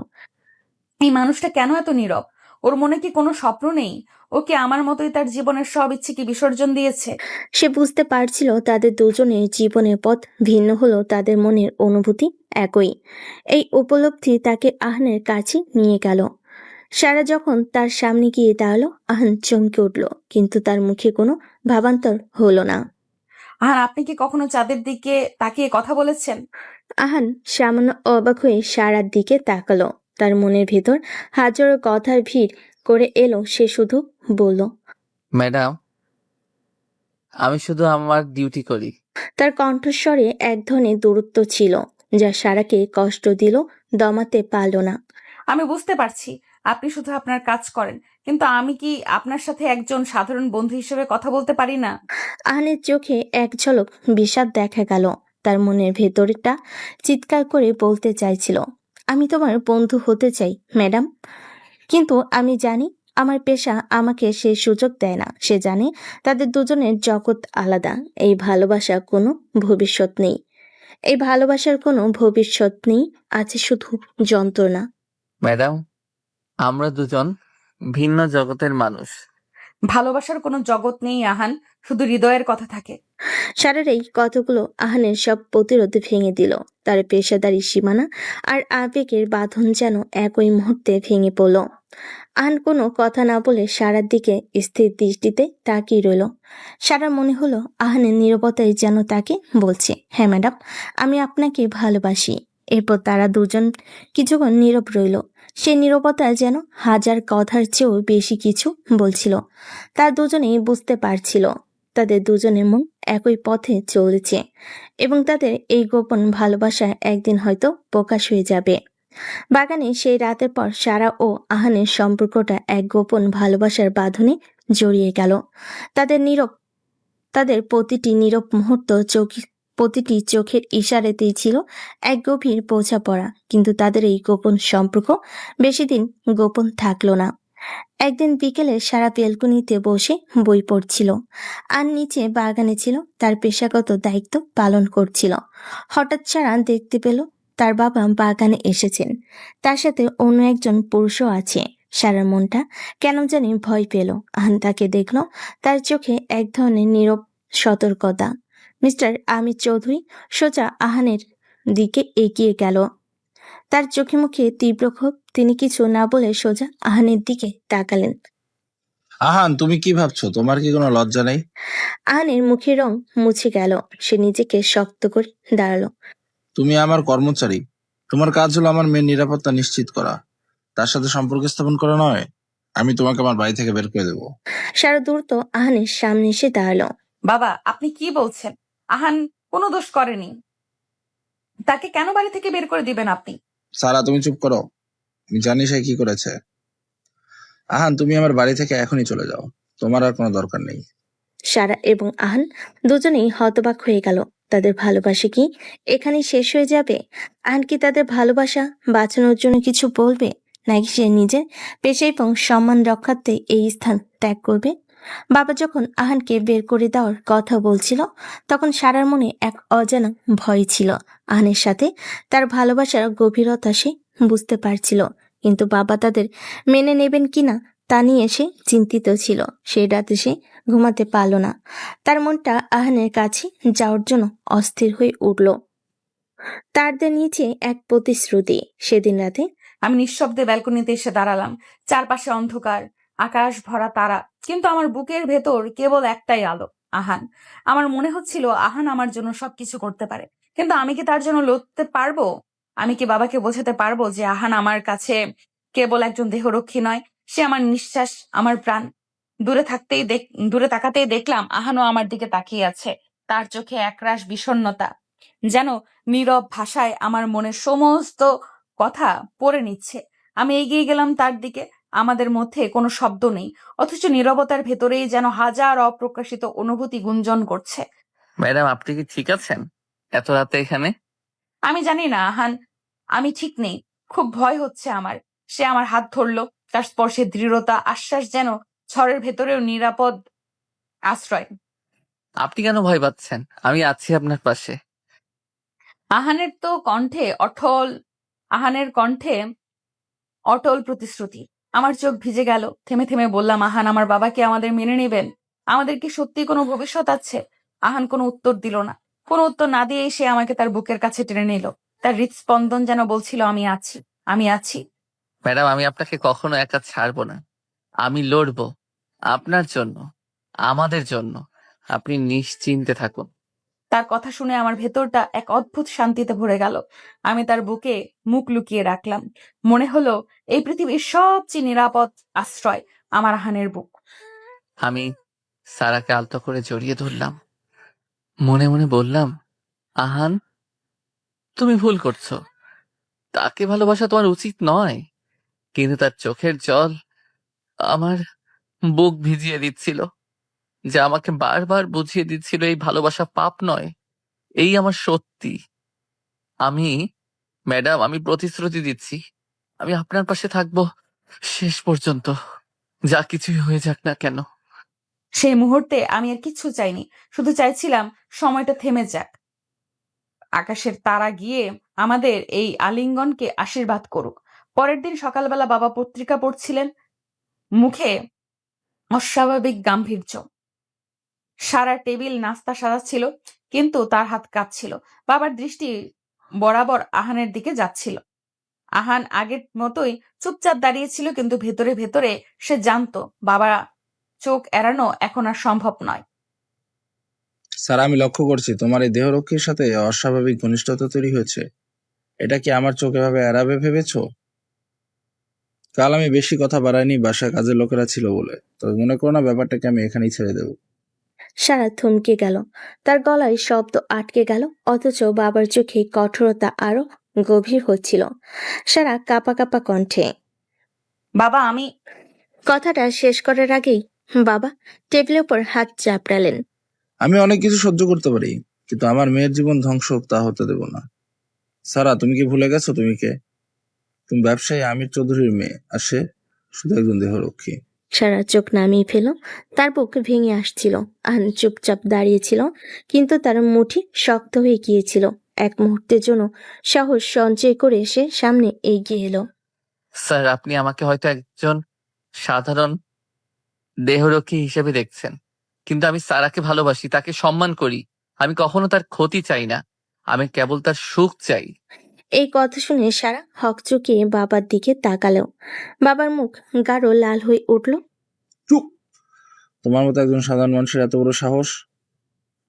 Speaker 4: এই মানুষটা কেন এত নীরব? ওর মনে কি কোনো স্বপ্ন নেই? ও কি আমার মতোই তার জীবনের সব ইচ্ছে কি বিসর্জন দিয়েছে?
Speaker 1: সে বুঝতে পারছিল তাদের দুজনের জীবনের পথ ভিন্ন হলেও তাদের মনের অনুভূতি একই। এই উপলব্ধি তাকে আহানের কাছে নিয়ে গেল। সারা যখন তার সামনে গিয়ে দাঁড়ালো, আহান চমকে উঠল, কিন্তু তার মুখে কোনো ভাবান্তর হলো না।
Speaker 4: আর আপনি কি কখনো চাঁদের দিকে তাকিয়ে কথা বলেছেন?
Speaker 1: আহান সামান্য অবাক হয়ে সারার দিকে তাকালো। তার মনের ভেতর হাজারো কথার ভিড় করে এলো। সে শুধু বলল,
Speaker 3: ম্যাডাম, আমি শুধু আমার ডিউটি করি।
Speaker 1: তার কণ্ঠস্বরে এক ধরনের দূরত্ব ছিল, যা সারাকে কষ্ট দিল, দমাতে পারল না।
Speaker 4: আমি বুঝতে পারছি আপনি শুধু আপনার কাজ করেন, কিন্তু আমি কি আপনার সাথে একজন সাধারণ বন্ধু হিসেবে কথা বলতে পারি না?
Speaker 1: আহানের চোখে এক ঝলক বিষাদ দেখা গেল। তার মনের ভেতরটা চিৎকার করে বলতে চাইছিল, আমি তোমার বন্ধু হতে চাই ম্যাডাম, কিন্তু আমি জানি আমার পেশা আমাকে সে সুযোগ দেয় না। সে জানে তাদের দুজনের জগৎ আলাদা। এই ভালোবাসা কোনো ভবিষ্যৎ নেই। এই ভালোবাসার কোনো ভবিষ্যৎ নেই, আছে শুধু যন্ত্রণা।
Speaker 3: ম্যাডাম, আমরা দুজন ভিন্ন জগতের মানুষ।
Speaker 4: ভালোবাসার কোনো জগৎ নেই আহান, শুধু হৃদয়ের কথা থাকে।
Speaker 1: সারার এই কথাগুলো আহানের সব প্রতিরোধ ভেঙে দিল। তার পেশাদারি সীমানা আর আবেগের বাঁধন যেন একই মুহূর্তে ভেঙে পড়ল। আহান কোনো কথা না বলে সারার দিকে স্থির দৃষ্টিতে তাকিয়ে রইল। সারার মনে হলো আহানের নীরবতায় যেন তাকে বলছে, হ্যাঁ ম্যাডাম, আমি আপনাকে ভালোবাসি। এরপর তারা দুজন কিছুক্ষণ নীরব রইল। সে নীরবতা যেন হাজার কথার চেয়েও বেশি কিছু বলছিল। তারা দুজনেই বুঝতে পারছিল তাদের দুজনের মন একই পথে চলেছে, এবং তাদের এই গোপন ভালোবাসা একদিন হয়তো প্রকাশ হয়ে যাবে। বাগানে সেই রাতের পর সারা ও আহানের সম্পর্কটা এক গোপন ভালোবাসার বাঁধনে জড়িয়ে গেল। তাদের প্রতিটি নীরব মুহূর্ত, প্রতিটি চোখের ইশারাতেই ছিল এক গভীর বোঝাপড়া। কিন্তু তাদের এই গোপন সম্পর্ক বেশি দিন গোপন থাকলো না। একদিন বিকেলে সারা বেলকনিতে বসে বই পড়ছিল, আর নিচে বাগানে ছিল তার পেশাগত দায়িত্ব পালন করছিল। হঠাৎ সারা দেখতে পেল তার বাবা বাগানে এসেছেন। তার সাথে অন্য একজন পুরুষও আছে। সারার মনটা কেন জানি ভয় পেল। আহান তাকে দেখল। তার চোখে এক ধরনের নীরব সতর্কতা। মিস্টার আমির চৌধুরী সোজা আহানের দিকে এগিয়ে গেল। তার চোখে মুখে তীব্র ক্ষোভ। তিনি কিছু না বলে সোজা আহানের দিকে তাকালেন।
Speaker 6: আহান, তুমি কি ভাবছো? তোমার কি কোনো লজ্জা নেই?
Speaker 1: আহানের মুখের রং মুছে গেল। সে নিজেকে শক্ত করে দাঁড়ালো।
Speaker 6: তুমি আমার কর্মচারী। তোমার কাজ হলো আমার মেয়ের নিরাপত্তা নিশ্চিত করা, তার সাথে সম্পর্ক স্থাপন করা নয়। আমি তোমাকে আমার বাড়ি থেকে বের করে দেবো।
Speaker 1: সারা দ্রুত আহানের সামনে এসে দাঁড়ালো।
Speaker 4: বাবা, আপনি কি বলছেন? আহান কোনো দোষ করেনি। তাকে কেন বাড়ি থেকে বের করে দিবেন আপনি?
Speaker 6: সারা, তুমি চুপ করো। আমি জানি সে কি করেছে। আহান, তুমি আমার বাড়ি থেকে এখনই চলে যাও। তোমার আর কোনো দরকার নেই।
Speaker 1: সারা এবং আহান দুজনেই হতবাক হয়ে গেল। তাদের ভালোবাসা কি এখানেই শেষ হয়ে যাবে? আহান কি তাদের ভালোবাসা বাঁচানোর জন্য কিছু বলবে, নাকি সে নিজের পেশা এবং সম্মান রক্ষার্থে এই স্থান ত্যাগ করবে? বাবা যখন আহানকে বের করে দেওয়ার কথা বলছিল, তখন সারার মনে এক অজানা ভয় ছিল। আহানের সাথে তার ভালোবাসার গভীরতা সে বুঝতে পারছিল, কিন্তু বাবা তাদের মেনে নেবেন কিনা তা নিয়ে সে চিন্তিত ছিল। সেই রাতে সে ঘুমাতে পারল না। তার মনটা আহানের কাছে যাওয়ার জন্য অস্থির হয়ে উঠল। তারদের নিচে এক প্রতিশ্রুতি। সেদিন রাতে
Speaker 4: আমি নিঃশব্দে ব্যালকনিতে এসে দাঁড়ালাম। চারপাশে অন্ধকার, আকাশ ভরা তারা, কিন্তু আমার বুকের ভেতর কেবল একটাই আলো, আহান। আমার মনে হচ্ছিল আহান আমার জন্য সবকিছু করতে পারে, কিন্তু আমি কি তার জন্য লড়তে পারবো? আমি কি বাবাকে বোঝাতে পারবো যে আহান আমার কাছে কেবল একজন দেহরক্ষী নয়, সে আমার নিঃশ্বাস, আমার প্রাণ? দূরে তাকাতেই দেখলাম আহানও আমার দিকে তাকিয়ে আছে। তার চোখে একরাশ বিষণ্ণতা, যেন নীরব ভাষায় আমার মনের সমস্ত কথা পড়ে নিচ্ছে। আমি এগিয়ে গেলাম তার দিকে। আমাদের মধ্যে কোনো শব্দ নেই, অথচ নীরবতার ভেতরেই যেন হাজার অপ্রকাশিত অনুভূতি গুঞ্জন করছে।
Speaker 3: ম্যাডাম, আপনি কি ঠিক আছেন এত রাতে এখানে?
Speaker 4: আমি জানি না আহান, আমি ঠিক নেই। খুব ভয় হচ্ছে আমার। সে আমার হাত ধরলো, তার স্পর্শে দৃঢ়তা, আশ্বাস, যেন ঝড়ের ভেতরেও নিরাপদ আশ্রয়।
Speaker 3: আপনি কেন ভয় পাচ্ছেন? আমি আছি আপনার পাশে।
Speaker 4: আহানের তো কণ্ঠে অটল আহানের কণ্ঠে অটল প্রতিশ্রুতি। আমার চোখ ভিজে গেল। থেমে থেমে বললাম, আহান, আমার বাবাকে আমাদের মেনে নেবেন? আমাদের কি সত্যি কোনো ভবিষ্যৎ আছে? আহান কোনো উত্তর দিল না। কোনো উত্তর না দিয়েই সে আমাকে তার বুকের কাছে টেনে নিল। তার হৃদস্পন্দন যেন বলছিল, আমি আছি, আমি আছি।
Speaker 3: ম্যাডাম, আমি আপনাকে কখনো একা ছাড়বো না। আমি লড়বো আপনার জন্য, আমাদের জন্য। আপনি নিশ্চিন্তে থাকুন।
Speaker 4: তার কথা শুনে আমার ভেতরটা এক অদ্ভুত শান্তিতে ভরে গেল। আমি তার বুকে মুখ লুকিয়ে রাখলাম। মনে হলো এই পৃথিবীর সবচেয়ে নিরাপদ আশ্রয় আমার আহানের বুক।
Speaker 3: আমি সারাকে আলতো করে জড়িয়ে ধরলাম। মনে মনে বললাম, আহান, তুমি ভুল করছো। তাকে ভালোবাসা তোমার উচিত নয়। কিন্তু তার চোখের জল আমার বুক ভিজিয়ে দিচ্ছিল, যা আমাকে বারবার বুঝিয়ে দিচ্ছিল এই ভালোবাসা পাপ নয়, এই আমার সত্যি। আমি ম্যাডাম, আমি প্রতিশ্রুতি দিচ্ছি, আমি আপনার পাশে থাকবো শেষ পর্যন্ত, যা কিছুই হয়ে যাক না কেন।
Speaker 4: সেই মুহূর্তে আমি আর কিচ্ছু চাইনি, শুধু চাইছিলাম সময়টা থেমে যাক। আকাশের তারা গিয়ে আমাদের এই আলিঙ্গনকে আশীর্বাদ করুক। পরের দিন সকালবেলা বাবা পত্রিকা পড়ছিলেন, মুখে অস্বাভাবিক গাম্ভীর্য। সারা টেবিল নাস্তা সাজাচ্ছিল, কিন্তু তার হাত কাঁপছিল। বাবার দৃষ্টি বরাবর আহানের দিকে যাচ্ছিল। আহান আগের মতোই চুপচাপ দাঁড়িয়েছিল, কিন্তু ভেতরে ভেতরে সে জানতো বাবা চোখ এড়ানো এখন আর সম্ভব নয়।
Speaker 6: স্যার, আমি লক্ষ্য করছি তোমার এই দেহরক্ষীর সাথে অস্বাভাবিক ঘনিষ্ঠতা তৈরি হয়েছে। এটা কি আমার চোখ এভাবে এড়াবে ভেবেছো? কাল আমি বেশি কথা বাড়াইনি, বাসায় কাজের লোকেরা ছিল বলে। তবে মনে করো না ব্যাপারটাকে আমি এখানেই ছেড়ে দেবো।
Speaker 1: সারা থমকে গেল। তার গলায় শব্দ আটকে গেল, অথচ বাবার চোখে কঠোরতা আরো গভীর হচ্ছিল। সারা কাঁপা কাঁপা কণ্ঠে
Speaker 4: বাবা, আমি
Speaker 1: কথাটা শেষ করার আগেই বাবা টেবিলের উপর হাত চাপড়ালেন।
Speaker 6: আমি অনেক কিছু সহ্য করতে পারি, কিন্তু আমার মেয়ের জীবন ধ্বংস হোক তা হতে দেব না। সারা, তুমি কি ভুলে গেছো তুমি কে? তুমি ব্যবসায়ী আমির চৌধুরীর মেয়ে, আর সে শুধু একজন দেহরক্ষী।
Speaker 1: সারা চোখ নামিয়ে ফেল। তার বুক ভেঙে আসছিল। আহান চুপচাপ দাঁড়িয়েছিল, কিন্তু তার মুঠি শক্ত হয়ে গিয়েছিল। এক মুহূর্তের জন্য সাহস সঞ্চয় করে সে সামনে এগিয়ে এলো।
Speaker 3: স্যার, আপনি আমাকে হয়তো একজন সাধারণ দেহরক্ষী হিসেবে দেখছেন, কিন্তু আমি সারাকে ভালোবাসি, তাকে সম্মান করি। আমি কখনো তার ক্ষতি চাই না, আমি কেবল তার সুখ চাই।
Speaker 1: এই কথা শুনে সারা হকচকিয়ে বাবার দিকে তাকালো। বাবার মুখ গাঢ় লাল হয়ে উঠল।
Speaker 6: চুপ! তোমার মতো একজন সাধারণ মানুষের এত বড় সাহস!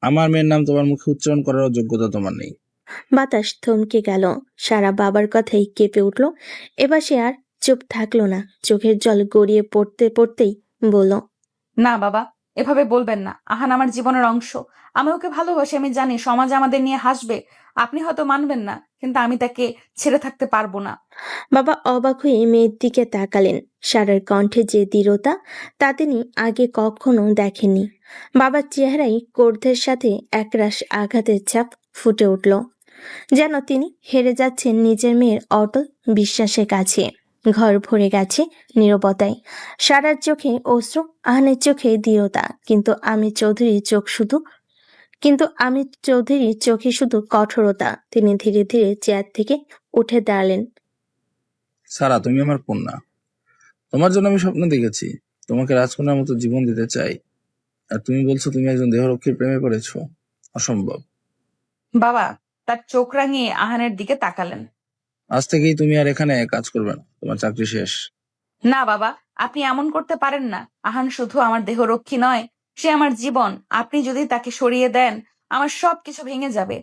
Speaker 6: আমার মেয়ের নাম তোমার মুখে উচ্চারণ করার যোগ্যতা তোমার নেই।
Speaker 1: বাতাস থমকে গেল। সারা বাবার কথাই কেঁপে উঠল। এবার সে আর চুপ থাকলো না, চোখের জল গড়িয়ে পড়তে পড়তেই বলল,
Speaker 4: না বাবা, এভাবে বলবেন না। আহান আমার জীবনের অংশ। আমি ওকে ভালোবাসি। আমি জানি সমাজ আমাদের নিয়ে হাসবে। আপনি হয়তো মানবেন না, কিন্তু আমি তাকে ছেড়ে থাকতে পারবো না।
Speaker 1: বাবা অবাক হয়ে মেয়ের দিকে তাকালেন। সারার কণ্ঠে যে দৃঢ়তা তা তিনি আগে কখনো দেখেননি। বাবার চেহারায় ক্রোধের সাথে একরাশ আঘাতের ছাপ ফুটে উঠল, যেন তিনি হেরে যাচ্ছেন নিজের মেয়ের অটল বিশ্বাসের কাছে। ঘর ভরে গেছে নীরবতায়। সারার চোখে অশ্রু, আহানের চোখে দৃঢ়তা, কিন্তু আমি চৌধুরীর চোখে শুধু কঠোরতা। তিনি ধীরে ধীরে চেয়ার থেকে উঠে দাঁড়ালেন।
Speaker 6: সারা, তুমি আমার কন্যা। তোমার জন্য আমি স্বপ্ন দেখেছি। তোমাকে রাজকন্যার মতো জীবন দিতে চাই। আর তুমি বলছো তুমি একজন দেহরক্ষীর প্রেমে পড়েছো? অসম্ভব।
Speaker 4: বাবা তার চোখ রাঙিয়ে আহানের দিকে তাকালেন।
Speaker 6: আজ থেকেই তুমি আর এখানে কাজ করবে না, তোমার চাকরি শেষ।
Speaker 4: না বাবা, আপনি এমন করতে পারেন না। আহান শুধু আমার দেহরক্ষী নয়, সে আমার জীবন। আপনি যদি তাকে সরিয়ে দেন, আমার সবকিছু ভেঙে যাবে।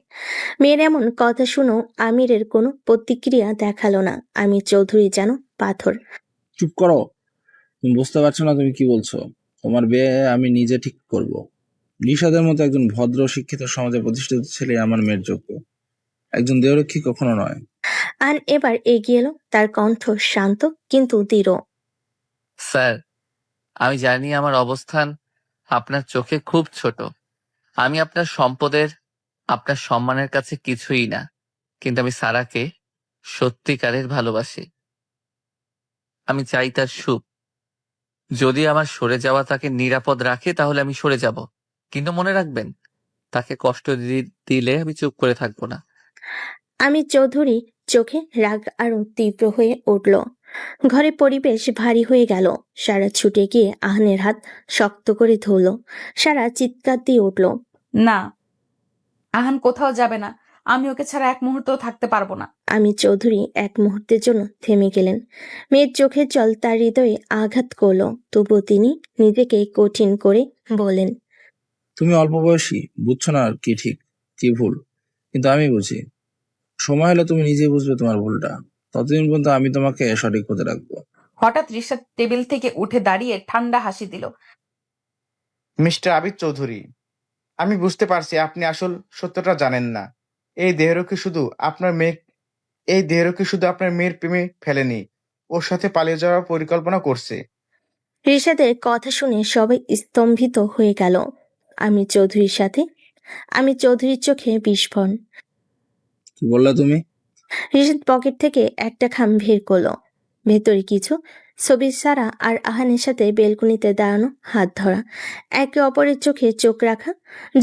Speaker 1: মেয়ের এমন কথা শুনো আমিরের কোনো প্রতিক্রিয়া দেখালো না। আমির চৌধুরী যেন পাথর।
Speaker 6: চুপ করো। তুমি বুঝতে পারছো না তুমি কি বলছো? তোমার বিয়ে আমি নিজে ঠিক করব। নিশাদের মতো একজন ভদ্র শিক্ষিত সমাজে প্রতিষ্ঠিত ছেলে আমার মেয়ের যোগ্য, একজন দেহরক্ষী কখনো নয়।
Speaker 1: আন এবার এগিয়ে এলো, তার কণ্ঠ শান্ত কিন্তু দৃঢ়।
Speaker 3: স্যার, আমি জানি আমার অবস্থান আপনার চোখে খুব ছোট। আমি আপনার সম্পদের, আপনার সম্মানের কাছে কিছুই না। কিন্তু আমি সারাকে সত্যিকারের ভালোবাসি। আমি চাই তার সুখ। যদি আমার সরে যাওয়া তাকে নিরাপদ রাখে তাহলে আমি সরে যাব, কিন্তু মনে রাখবেন, তাকে কষ্ট দিলে আমি চুপ করে থাকবো না।
Speaker 1: আমির চৌধুরী চোখে রাগ আরো তীব্র হয়ে উঠল। ঘরে পরিবেশ ভারী হয়ে গেল। সারা ছুটে গিয়ে আহানের হাত শক্ত করে ধরল। সারা চিৎকার দিয়ে উঠল,
Speaker 4: না, আহান কোথাও যাবে না। আমি ওকে ছাড়া এক মুহূর্তও থাকতে পারবো না।
Speaker 1: আমির চৌধুরী এক মুহূর্তের জন্য থেমে গেলেন। মেয়ের চোখের জল তার হৃদয়ে আঘাত করল। তবুও তিনি নিজেকে কঠিন করে বলেন,
Speaker 6: তুমি অল্প বয়সী, বুঝছো না আর কি ঠিক কি ভুল, কিন্তু আমি বুঝি। সময় হলে তুমি নিজেই বুঝবে তোমার ভুলটা। ততদিন পর্যন্ত আমি তোমাকে সঠিক পথে রাখবো।
Speaker 4: হঠাৎ রিশাদ টেবিল থেকে উঠে দাঁড়িয়ে ঠান্ডা হাসি দিল।
Speaker 5: মিস্টার আবিদ চৌধুরী, আমি বুঝতে পারছি আপনি আসল সত্যটা জানেন না। এই দেহরক্ষী শুধু আপনার মেয়ে এই দেহরক্ষী শুধু আপনার মেয়ের প্রেমে ফেলেনি, ওর সাথে পালিয়ে যাওয়ার পরিকল্পনা করছে।
Speaker 1: রিশাদের কথা শুনে সবাই স্তম্ভিত হয়ে গেল। আমির চৌধুরীর চোখে বিস্ফোরণ।
Speaker 6: কি বললা তুমি?
Speaker 1: রিশাদ পকেট থেকে একটা খাম বের করলো। ভেতরে কিছু ছবি, সারা আর আহানের সাথে বেলকুনিতে দাঁড়ানো, হাত ধরা, একে অপরের চোখে চোখ রাখা।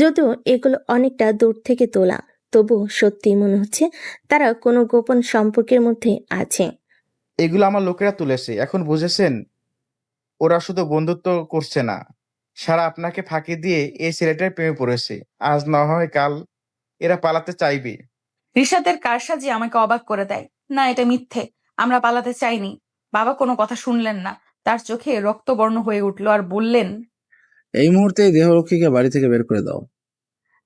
Speaker 1: যদিও এগুলো অনেকটা দূর থেকে তোলা, তবুও সত্যি মনে হচ্ছে তারা কোনো গোপন সম্পর্কের মধ্যে আছে।
Speaker 5: এগুলো আমার লোকেরা তুলেছে। এখন বুঝেছেন, ওরা শুধু বন্ধুত্ব করছে না, সারা আপনাকে ফাঁকি দিয়ে এই ছেলেটার প্রেমে পড়েছে। আজ না হয় কাল এরা পালাতে চাইবে।
Speaker 4: রিশাদের কারসাজি আমাকে অবাক করে দেয়। না, এটা মিথ্যে। আমরা পালাতে চাইনি। বাবা কোনো কথা শুনলেন না। তার চোখে রক্তবর্ণ হয়ে উঠল আর বললেন,
Speaker 6: এই মুহূর্তে এই দেহরক্ষীকে বাড়ি থেকে বের করে দাও।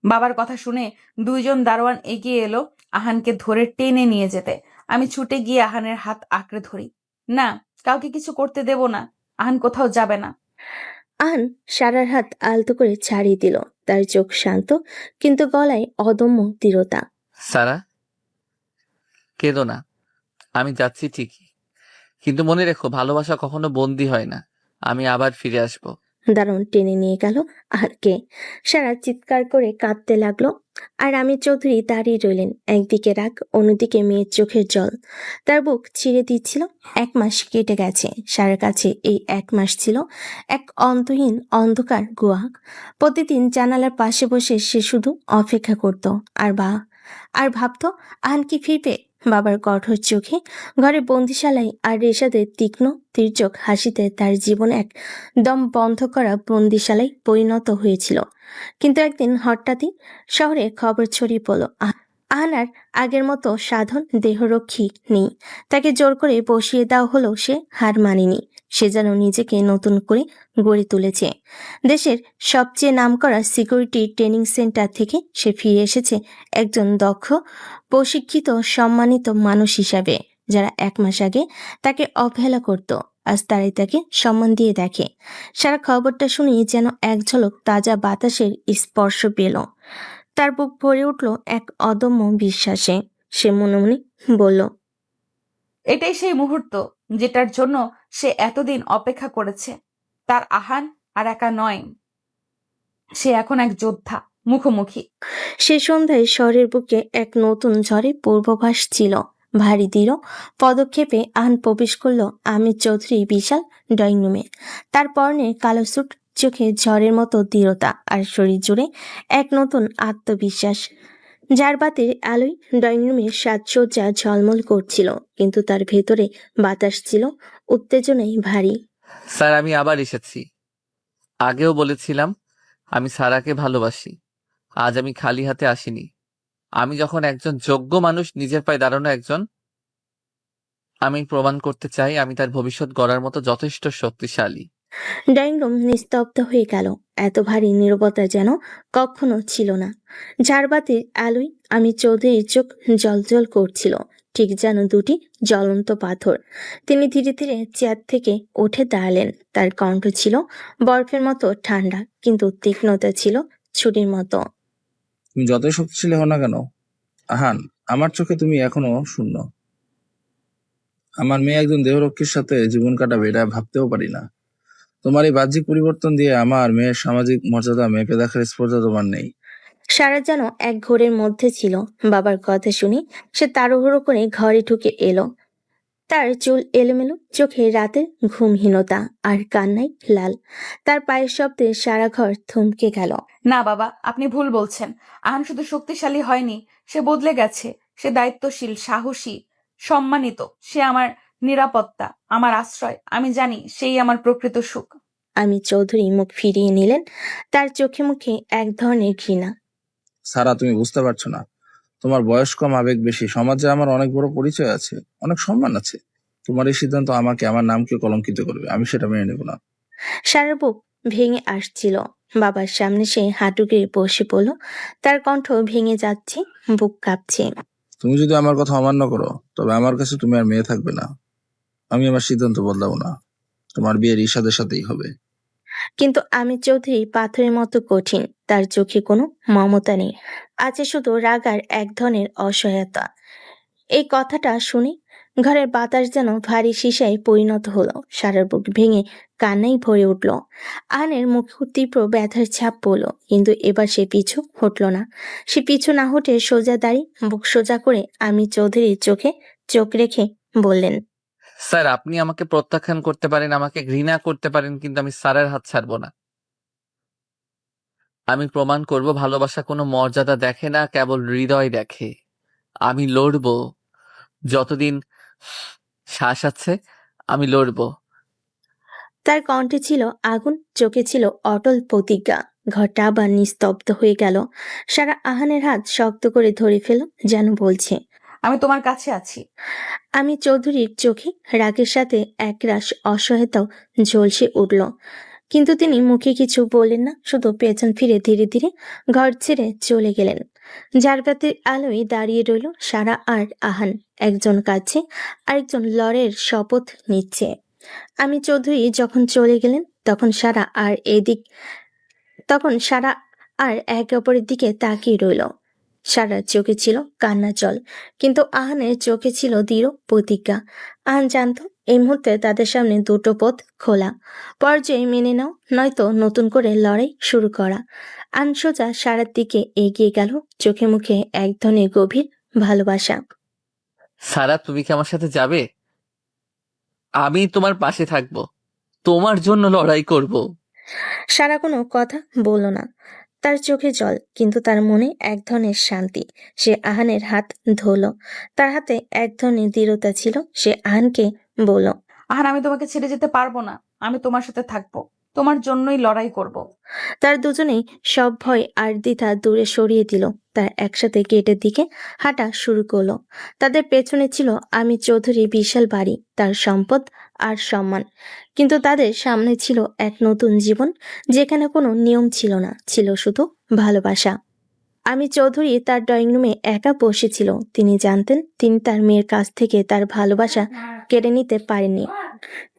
Speaker 4: বাবার কথা শুনে দুইজন দারোয়ান এগিয়ে এলো আহানকে ধরে টেনে নিয়ে যেতে। আমি ছুটে গিয়ে আহানের হাত আঁকড়ে ধরি। না, কাউকে কিছু করতে দেব না। আহান কোথাও যাবে না।
Speaker 1: আহান সারার হাত আলতো করে ছাড়িয়ে দিল। তার চোখ শান্ত, কিন্তু গলায় অদম্য দৃঢ়তা।
Speaker 3: সারা, কেঁদো না। আমি যাচ্ছি ঠিকই, কিন্তু মনে রেখো, ভালোবাসা কখনো বন্দী হয় না। আমি আবার ফিরে আসবো।
Speaker 1: দারুণ টেনে নিয়ে গেল আহারকে। সারা চিৎকার করে কাঁদতে লাগলো। আর আমির চৌধুরী দাঁড়িয়ে রইলেন। একদিকে রাগ, অন্যদিকে মেয়ের চোখের জল তার বুক ছিঁড়ে দিচ্ছিল। 1 মাস কেটে গেছে। সারার কাছে এই 1 মাস ছিল এক অন্তহীন অন্ধকার গুহা। প্রতিদিন জানালার পাশে বসে সে শুধু অপেক্ষা করত আর ভাবতো, আহান কি ফিরবে? বাবার কঠোর চোখে ঘরে বন্দিশালায় আর রেশাদের তীক্ষ্ণ তির্যক হাসিতে তার জীবন এক দম বন্ধ করা বন্দিশালায় পরিণত হয়েছিল। কিন্তু একদিন হঠাৎই শহরে খবর ছড়িয়ে পড়ল, আহান আর আগের মতো সাধন দেহরক্ষী নেই। তাকে জোর করে বসিয়ে দেওয়া হলো। সে হার মানেনি, সে যেন নিজেকে নতুন করে গড়ে তুলেছে। দেশের সবচেয়ে নামকরা সিকিউরিটি ট্রেনিং সেন্টার থেকে সে ফিরে এসেছে একজন দক্ষ, প্রশিক্ষিত, সম্মানিত মানুষ হিসাবে। যারা 1 মাস আগে তাকে অবহেলা করত, আজ তারাই তাকে সম্মান দিয়ে দেখে। সারা খবরটা শুনেই যেন এক ঝলক তাজা বাতাসের স্পর্শ পেল। তার বুক ভরে উঠল এক অদম্য বিশ্বাসে। সে মনে মনে বলল,
Speaker 4: এটাই সেই মুহূর্ত যেটার জন্য সে এতদিন অপেক্ষা করেছে। তার আহান আর একা নয়, সে এখন এক যোদ্ধা, মুখোমুখি।
Speaker 1: সে সন্ধ্যায় শহরের বুকে এক নতুন ঝড়ে পূর্বাভাস ছিল। ভারী দৃঢ় পদক্ষেপে আহান প্রবেশ করল আমির চৌধুরী বিশাল ড্রয়িং রুমে। তার পরনে কালো স্যুট, চোখে ঝড়ের মতো দৃঢ়তা, আর শরীর জুড়ে এক নতুন আত্মবিশ্বাস। ঝাড়বাতির আলোয় ড্রয়িং রুমের সাজসজ্জা ঝলমল করছিল, কিন্তু তার ভেতরে বাতাস ছিল উত্তেজনায় ভারী।
Speaker 3: স্যার, আমি আবার এসেছি। আগেও বলেছিলাম আমি সারাকে ভালোবাসি। আজ আমি খালি হাতে আসিনি। আমি যখন একজন যোগ্য মানুষ, নিজের পায়ে দাঁড়ানো একজন, আমি প্রমাণ করতে চাই আমি তার ভবিষ্যৎ গড়ার মতো যথেষ্ট শক্তিশালী।
Speaker 1: ড্রয়িং রুম নিস্তব্ধ হয়ে গেল। এত ভারী নীরবতা যেন কখনো ছিল না। ঝাড়বাতির আলোয় আমির চৌধুরীর চোখ জ্বলজ্বল করছিল, ঠিক যেন দুটি জ্বলন্ত পাথর। তিনি ধীরে ধীরে চেয়ার থেকে উঠে দাঁড়ালেন। তার কণ্ঠ ছিল বরফের মতো ঠান্ডা, কিন্তু তীক্ষ্ণতা ছিল ছুরির মতো।
Speaker 6: তুমি যতই শক্তিশালী হও না কেন, আহান, আমার চোখে তুমি এখনো শূন্য। আমার মেয়ে একজন দেহরক্ষীর সাথে জীবন কাটাবে, এটা ভাবতেও পারি না। তোমার এই বাহ্যিক পরিবর্তন দিয়ে আমার মেয়ের সামাজিক মর্যাদা মেপে দেখার স্পর্ধা তোমার নেই।
Speaker 1: সারা যেন এক ঘোরের মধ্যে ছিল। বাবার কথা শুনে সে তাড়াহুড়ো করে ঘরে ঢুকে এলো। তার চুল এলোমেলো, চোখে রাতের ঘুমহীনতা, আর কান্নায় লাল। তার পায়ের শব্দে সারা ঘর থমকে গেল।
Speaker 4: না বাবা, আপনি ভুল বলছেন। আহান শুধু শক্তিশালী হয়নি, সে বদলে গেছে। সে দায়িত্বশীল, সাহসী, সম্মানিত। সে আমার নিরাপত্তা, আমার আশ্রয়। আমি জানি সেই আমার প্রকৃত সুখ।
Speaker 1: আমির চৌধুরী মুখ ফিরিয়ে নিলেন। তার চোখে মুখে এক ধরনের ঘৃণা।
Speaker 6: সারা, তুমি বুঝতে পারছো না। তোমার বয়স কম, আবেগ বেশি। সমাজে আমার অনেক বড় পরিচয় আছে, অনেক সম্মান আছে। তোমার এই সিদ্ধান্ত আমাকে, আমার নামকে কলঙ্কিত করবে। আমি সেটা মেনে নেব না।
Speaker 1: সারার বুক ভেঙে আসছিল। বাবার সামনে সে হাঁটু গেড়ে বসে পড়ল। তার কণ্ঠ ভেঙে যাচ্ছে, বুক কাঁপছে।
Speaker 6: তুমি যদি আমার কথা অমান্য করো, তবে আমার কাছে তুমি আর মেয়ে থাকবে না। আমি আমার সিদ্ধান্ত বদলাবো না। তোমার বিয়ে রিশাদের সাথেই হবে।
Speaker 1: কিন্তু আমির চৌধুরী পাথরের মতো কঠিন। তার চোখে কোনো মমতা নেই, আছে শুধু রাগ আর এক ধরনের অসহায়তা। এই কথাটা শুনে ঘরের বাতাস যেন ভারী সীসায় পরিণত হলো। সারার বুক ভেঙে কান্নাই ভরে উঠল। আহানের মুখে তীব্র ব্যথার ছাপ পড়ল, কিন্তু এবার সে পিছু হটল না। সে পিছু না হটে সোজা দাঁড়িয়ে বুক সোজা করে আমির চৌধুরীর চোখে চোখ রেখে বললেন,
Speaker 3: স্যার, আপনি আমাকে প্রত্যাখ্যান করতে পারেন, আমাকে ঘৃণা করতে পারেন, কিন্তু আমি স্যারের হাত ছাড়বো না। আমি প্রমাণ করব ভালোবাসা কোনো মর্যাদা দেখে না, কেবল হৃদয় দেখে। আমি লড়বো, যতদিন শ্বাস আছে আমি লড়বো।
Speaker 1: তার কণ্ঠে ছিল আগুন, চোখে ছিল অটল প্রতিজ্ঞা। ঘরটা আবার নিস্তব্ধ হয়ে গেল। সারা আহানের হাত শক্ত করে ধরে ফেল, যেন বলছে,
Speaker 4: আমি তোমার কাছে আছি।
Speaker 1: আমি চৌধুরীর চোখে রাগের সাথে একরাশ অসহায়তাও ঝলসে উঠল, কিন্তু তিনি মুখে কিছু বললেন না, শুধু পেছন ফিরে ধীরে ধীরে ঘর ছেড়ে চলে গেলেন। ঝাড়বাতির আলোয় দাঁড়িয়ে রইল সারা আর আহান, একজন কাছে আরেকজন লড়াইয়ের শপথ নিচ্ছে। আমি চৌধুরী যখন চলে গেলেন, তখন সারা আর একে অপরের দিকে তাকিয়ে রইল। সারার চোখে ছিল কান্না জল, কিন্তু আহানের চোখে ছিল দৃঢ় প্রতিজ্ঞা। আহান জানত এই মুহূর্তে তাদের সামনে দুটো পথ খোলা, পর্যায়ে মেনে নাও, নয়তো নতুন করে লড়াই শুরু করা। আহান সোজা সারার দিকে এগিয়ে গেল, চোখে মুখে এক ধরনের গভীর ভালোবাসা।
Speaker 3: সারা, তুমি কি আমার সাথে যাবে? আমি তোমার পাশে থাকবো, তোমার জন্য লড়াই করব।
Speaker 1: সারা কোনো কথা বলল না। তার চোখে জল, কিন্তু তার মনে এক ধরনের শান্তি। সে আহানের হাত ধরল। তার হাতে এক ধরনের দৃঢ়তা ছিল। সে আহানকে বলল,
Speaker 4: আহান, আমি তোমাকে ছেড়ে যেতে পারবো না। আমি তোমার সাথে থাকবো। তোমার জন্যই লড়াই করব।
Speaker 1: তার দুজনেই সব ভয় আর দ্বিধা দূরে সরিয়ে দিল। তারা একসাথে গেটের দিকে হাঁটা শুরু করলো। তাদের পেছনে ছিল আমি চৌধুরী বিশাল বাড়ি, তার সম্পদ আর সম্মান। কিন্তু তাদের সামনে ছিল এক নতুন জীবন, যেখানে কোনো নিয়ম ছিল না, ছিল শুধু ভালোবাসা। আমি চৌধুরী তার ড্রয়িং রুমে একা বসেছিল। তিনি জানতেন তিনি তার মেয়ের কাছ থেকে তার ভালোবাসা কেড়ে নিতে পারেননি।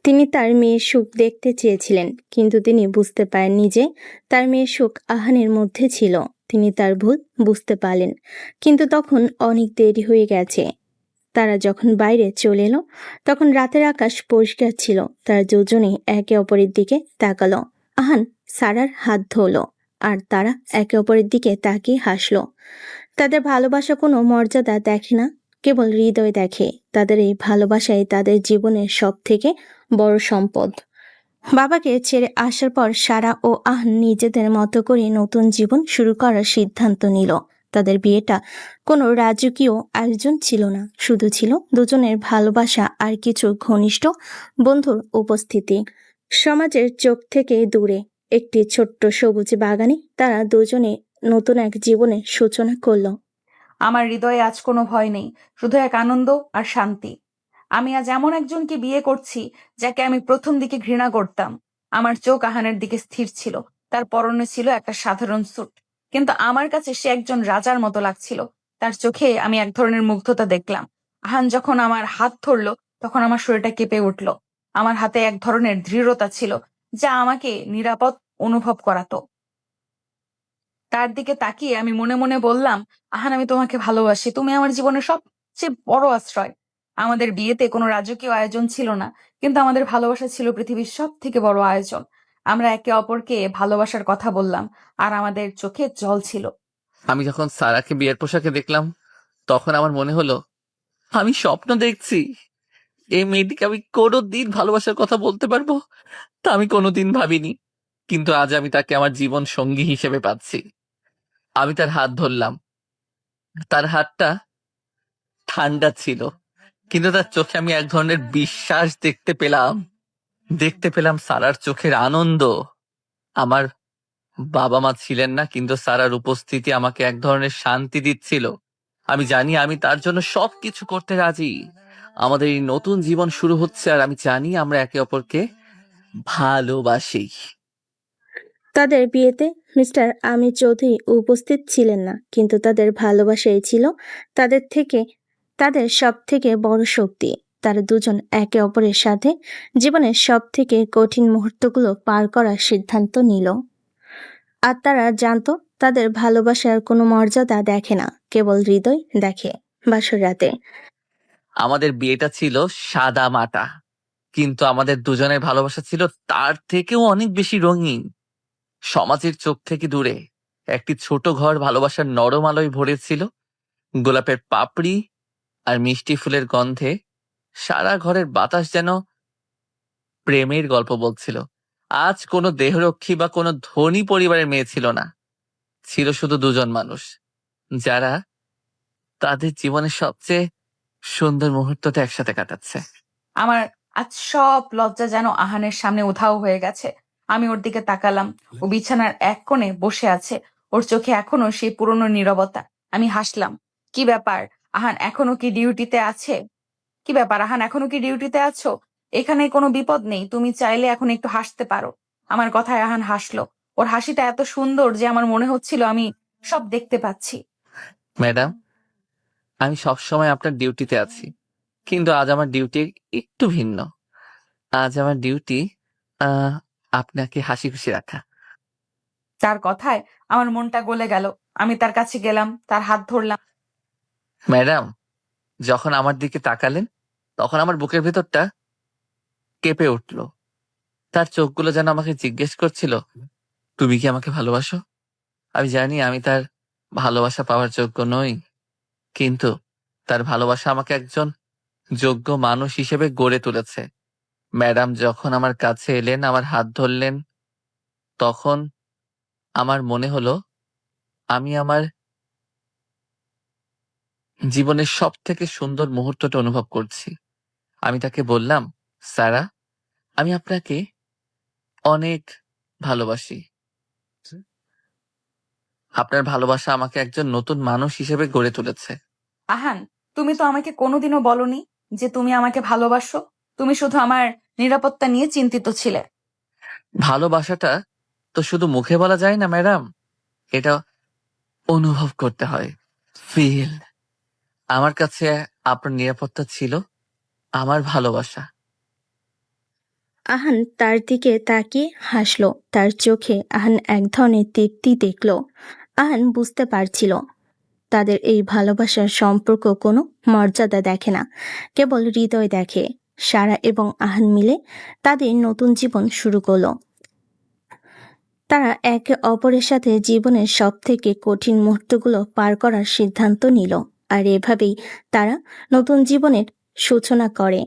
Speaker 1: তিনি তার মেয়ের সুখ দেখতে চেয়েছিলেন, কিন্তু তিনি বুঝতে পারেননি যে তার মেয়ের সুখ আহানের মধ্যে ছিল। তিনি তার ভুল বুঝতে পারলেন, কিন্তু তখন অনেক দেরি হয়ে গেছে। তারা যখন বাইরে চলে এলো, তখন রাতের আকাশ পরিষ্কার ছিল। তারা দুজনেই একে অপরের দিকে তাকালো। আহান সারার হাত ধরলো, আর তারা একে অপরের দিকে তাকিয়ে হাসলো। তাদের ভালোবাসা কোনো মর্যাদা দেখে না, কেবল হৃদয় দেখে। তাদের এই ভালোবাসাই তাদের জীবনের সব থেকে বড় সম্পদ। বাবাকে ছেড়ে আসার পর সারা ও আহান নিজেদের মতো করে নতুন জীবন শুরু করার সিদ্ধান্ত নিল। তাদের বিয়েটা কোনো রাজকীয় আয়োজন ছিল না, শুধু ছিল দুজনের ভালোবাসা আর কিছু ঘনিষ্ঠ বন্ধুর উপস্থিতি। সমাজের চোখ থেকে দূরে একটি ছোট্ট সবুজ বাগানে তারা দুজনে নতুন এক জীবনের সূচনা করলো।
Speaker 4: আমার হৃদয়ে আজ কোনো ভয় নেই, শুধু এক আনন্দ আর শান্তি। আমি আজ এমন একজনকে বিয়ে করছি যাকে আমি প্রথম দিকে ঘৃণা করতাম। আমার চোখ আহানের দিকে স্থির ছিল। তার পরনে ছিল একটা সাধারণ স্যুট, কিন্তু আমার কাছে সে একজন রাজার মতো লাগছিল। তার চোখে আমি এক ধরনের মুগ্ধতা দেখলাম। আহান যখন আমার হাত ধরলো, তখন আমার শরীরটা কেঁপে উঠল। আমার হাতে এক ধরনের দৃঢ়তা ছিল, যা আমাকে নিরাপদ অনুভব করাতো। তার দিকে তাকিয়ে আমি মনে মনে বললাম, আহান, আমি তোমাকে ভালোবাসি, তুমি আমার জীবনের সবচেয়ে বড় আশ্রয়। আমাদের বিয়েতে কোনো রাজকীয় আয়োজন ছিল না, কিন্তু আমাদের ভালোবাসা ছিল পৃথিবীর সব থেকে বড় আয়োজন। আমরা একে অপরকে ভালোবাসার কথা বললাম, আর আমাদের চোখে জল ছিল।
Speaker 3: আমি যখন সারাকে বিয়ের পোশাকে দেখলাম, তখন আমার মনে হলো আমি স্বপ্ন দেখছি। এই মেয়েটিকে আমি কোনোদিন ভালোবাসার কথা বলতে পারবো তা আমি কোনোদিন ভাবিনি, কিন্তু আজ আমি তাকে আমার জীবন সঙ্গী হিসেবে পাচ্ছি। আমি তার হাত ধরলাম। তার হাতটা ঠান্ডা ছিল, কিন্তু তার চোখে আমি এক ধরনের বিশ্বাস দেখতে পেলাম সারার চোখের আনন্দ। আমার বাবা মা ছিলেন না, কিন্তু সারার উপস্থিতি আমাকে এক ধরনের শান্তি দিচ্ছিল। আমি জানি আমি তার জন্য সবকিছু করতে রাজি। আমাদের এই নতুন জীবন শুরু হচ্ছে, আর আমি জানি আমরা একে অপরকে ভালোবাসি।
Speaker 1: তাদের বিয়েতে মিস্টার আমি চৌধুরী উপস্থিত ছিলেন না, কিন্তু তাদের ভালোবাসাই ছিল তাদের সব থেকে বড় শক্তি। তারা দুজন একে অপরের সাথে জীবনের সব থেকে কঠিন মুহূর্তগুলো পার করার সিদ্ধান্ত নিল। আর তারা জানতো তাদের ভালোবাসার কোনো মর্যাদা দেখে না, কেবল হৃদয় দেখে। বাসর রাতে
Speaker 3: আমাদের বিয়েটা ছিল সাদা মাটা, কিন্তু আমাদের দুজনের ভালোবাসা ছিল তার থেকেও অনেক বেশি রঙিন। সমাজের চোখ থেকে দূরে একটি ছোট ঘর ভালোবাসার নরম আলোয় ভরেছিল। গোলাপের পাপড়ি আর মিষ্টি ফুলের গন্ধে সারা ঘরের বাতাস যেন প্রেমের গল্প বলছিল। আজ কোনো দেহরক্ষী বা কোনো ধনী পরিবারের মেয়ে ছিল না, ছিল শুধু দুজন মানুষ যারা তাদের জীবনের সবচেয়ে সুন্দর মুহূর্তটা একসাথে কাটাচ্ছে।
Speaker 4: আমার আজ সব লজ্জা যেন আহানের সামনে উধাও হয়ে গেছে। আমি ওর দিকে তাকালাম। ও বিছানার এক কোণে বসে আছে, ওর চোখে এখনো সেই পুরনো নীরবতা। আমি হাসলাম। কি ব্যাপার আহান, এখনো কি ডিউটিতে আছে? কি ব্যাপার আহান, এখনো কি ডিউটিতে আছো? এখানে কোনো বিপদ নেই, তুমি চাইলে এখন একটু হাসতে পারো। আমার কথায় আহান হাসলো। ওর হাসিটা এত সুন্দর যে আমার মনে হচ্ছিল আমি সব দেখতে পাচ্ছি।
Speaker 3: ম্যাডাম, আমি সবসময় আপনার ডিউটিতে আছি, কিন্তু আজ আমার ডিউটি একটু ভিন্ন। আজ আমার ডিউটি আপনাকে হাসি খুশি রাখা।
Speaker 4: তার কথায় আমার মনটা গলে গেল। আমি তার কাছে গেলাম, তার হাত ধরলাম।
Speaker 3: ম্যাডাম, যখন আমার দিকে তাকালেন, তখন আমার বুকের ভেতরটা কেঁপে উঠল। তার চোখগুলো যেন আমাকে জিজ্ঞেস করছিল, তুমি কি আমাকে ভালোবাসো? আমি জানি আমি তার ভালোবাসা পাওয়ার যোগ্য নই, কিন্তু তার ভালোবাসা আমাকে একজন যোগ্য মানুষ হিসেবে গড়ে তুলেছে। ম্যাডাম যখন আমার কাছে এলেন, আমার হাত ধরলেন, তখন আমার মনে হলো আমি আমার জীবনের সব থেকে সুন্দর মুহূর্তটা অনুভব করছি। আমি তাকে বললাম, সারা, আমি আপনাকে অনেক ভালোবাসি। আপনার ভালোবাসা আমাকে একজন নতুন মানুষ হিসেবে গড়ে তুলেছে।
Speaker 4: আহান, তুমি তো আমাকে কোনোদিনও বলনি যে তুমি আমাকে ভালোবাসো। তুমি শুধু আমার নিরাপত্তা নিয়ে চিন্তিত ছিলে।
Speaker 3: ভালোবাসাটা তো শুধু মুখে বলা যায় না ম্যাডাম, এটা অনুভব করতে হয়। ফিল। আমার কাছে আপনার নিরাপত্তা ছিল আমার ভালোবাসা।
Speaker 1: আহান তার দিকে তাকিয়ে হাসলো। তার চোখে আহান এক ধরনের তৃপ্তি দেখল। আহান বুঝতে পারছিল তাদের এই ভালোবাসার সম্পর্ক কোনো মর্যাদা দেখে না, কেবল হৃদয় দেখে। সারা এবং আহান মিলে তাদের নতুন জীবন শুরু করলো। তারা একে অপরের সাথে জীবনের সবথেকে কঠিন মুহূর্তগুলো পার করার সিদ্ধান্ত নিল। আর এভাবেই তারা নতুন জীবনের সূচনা করে।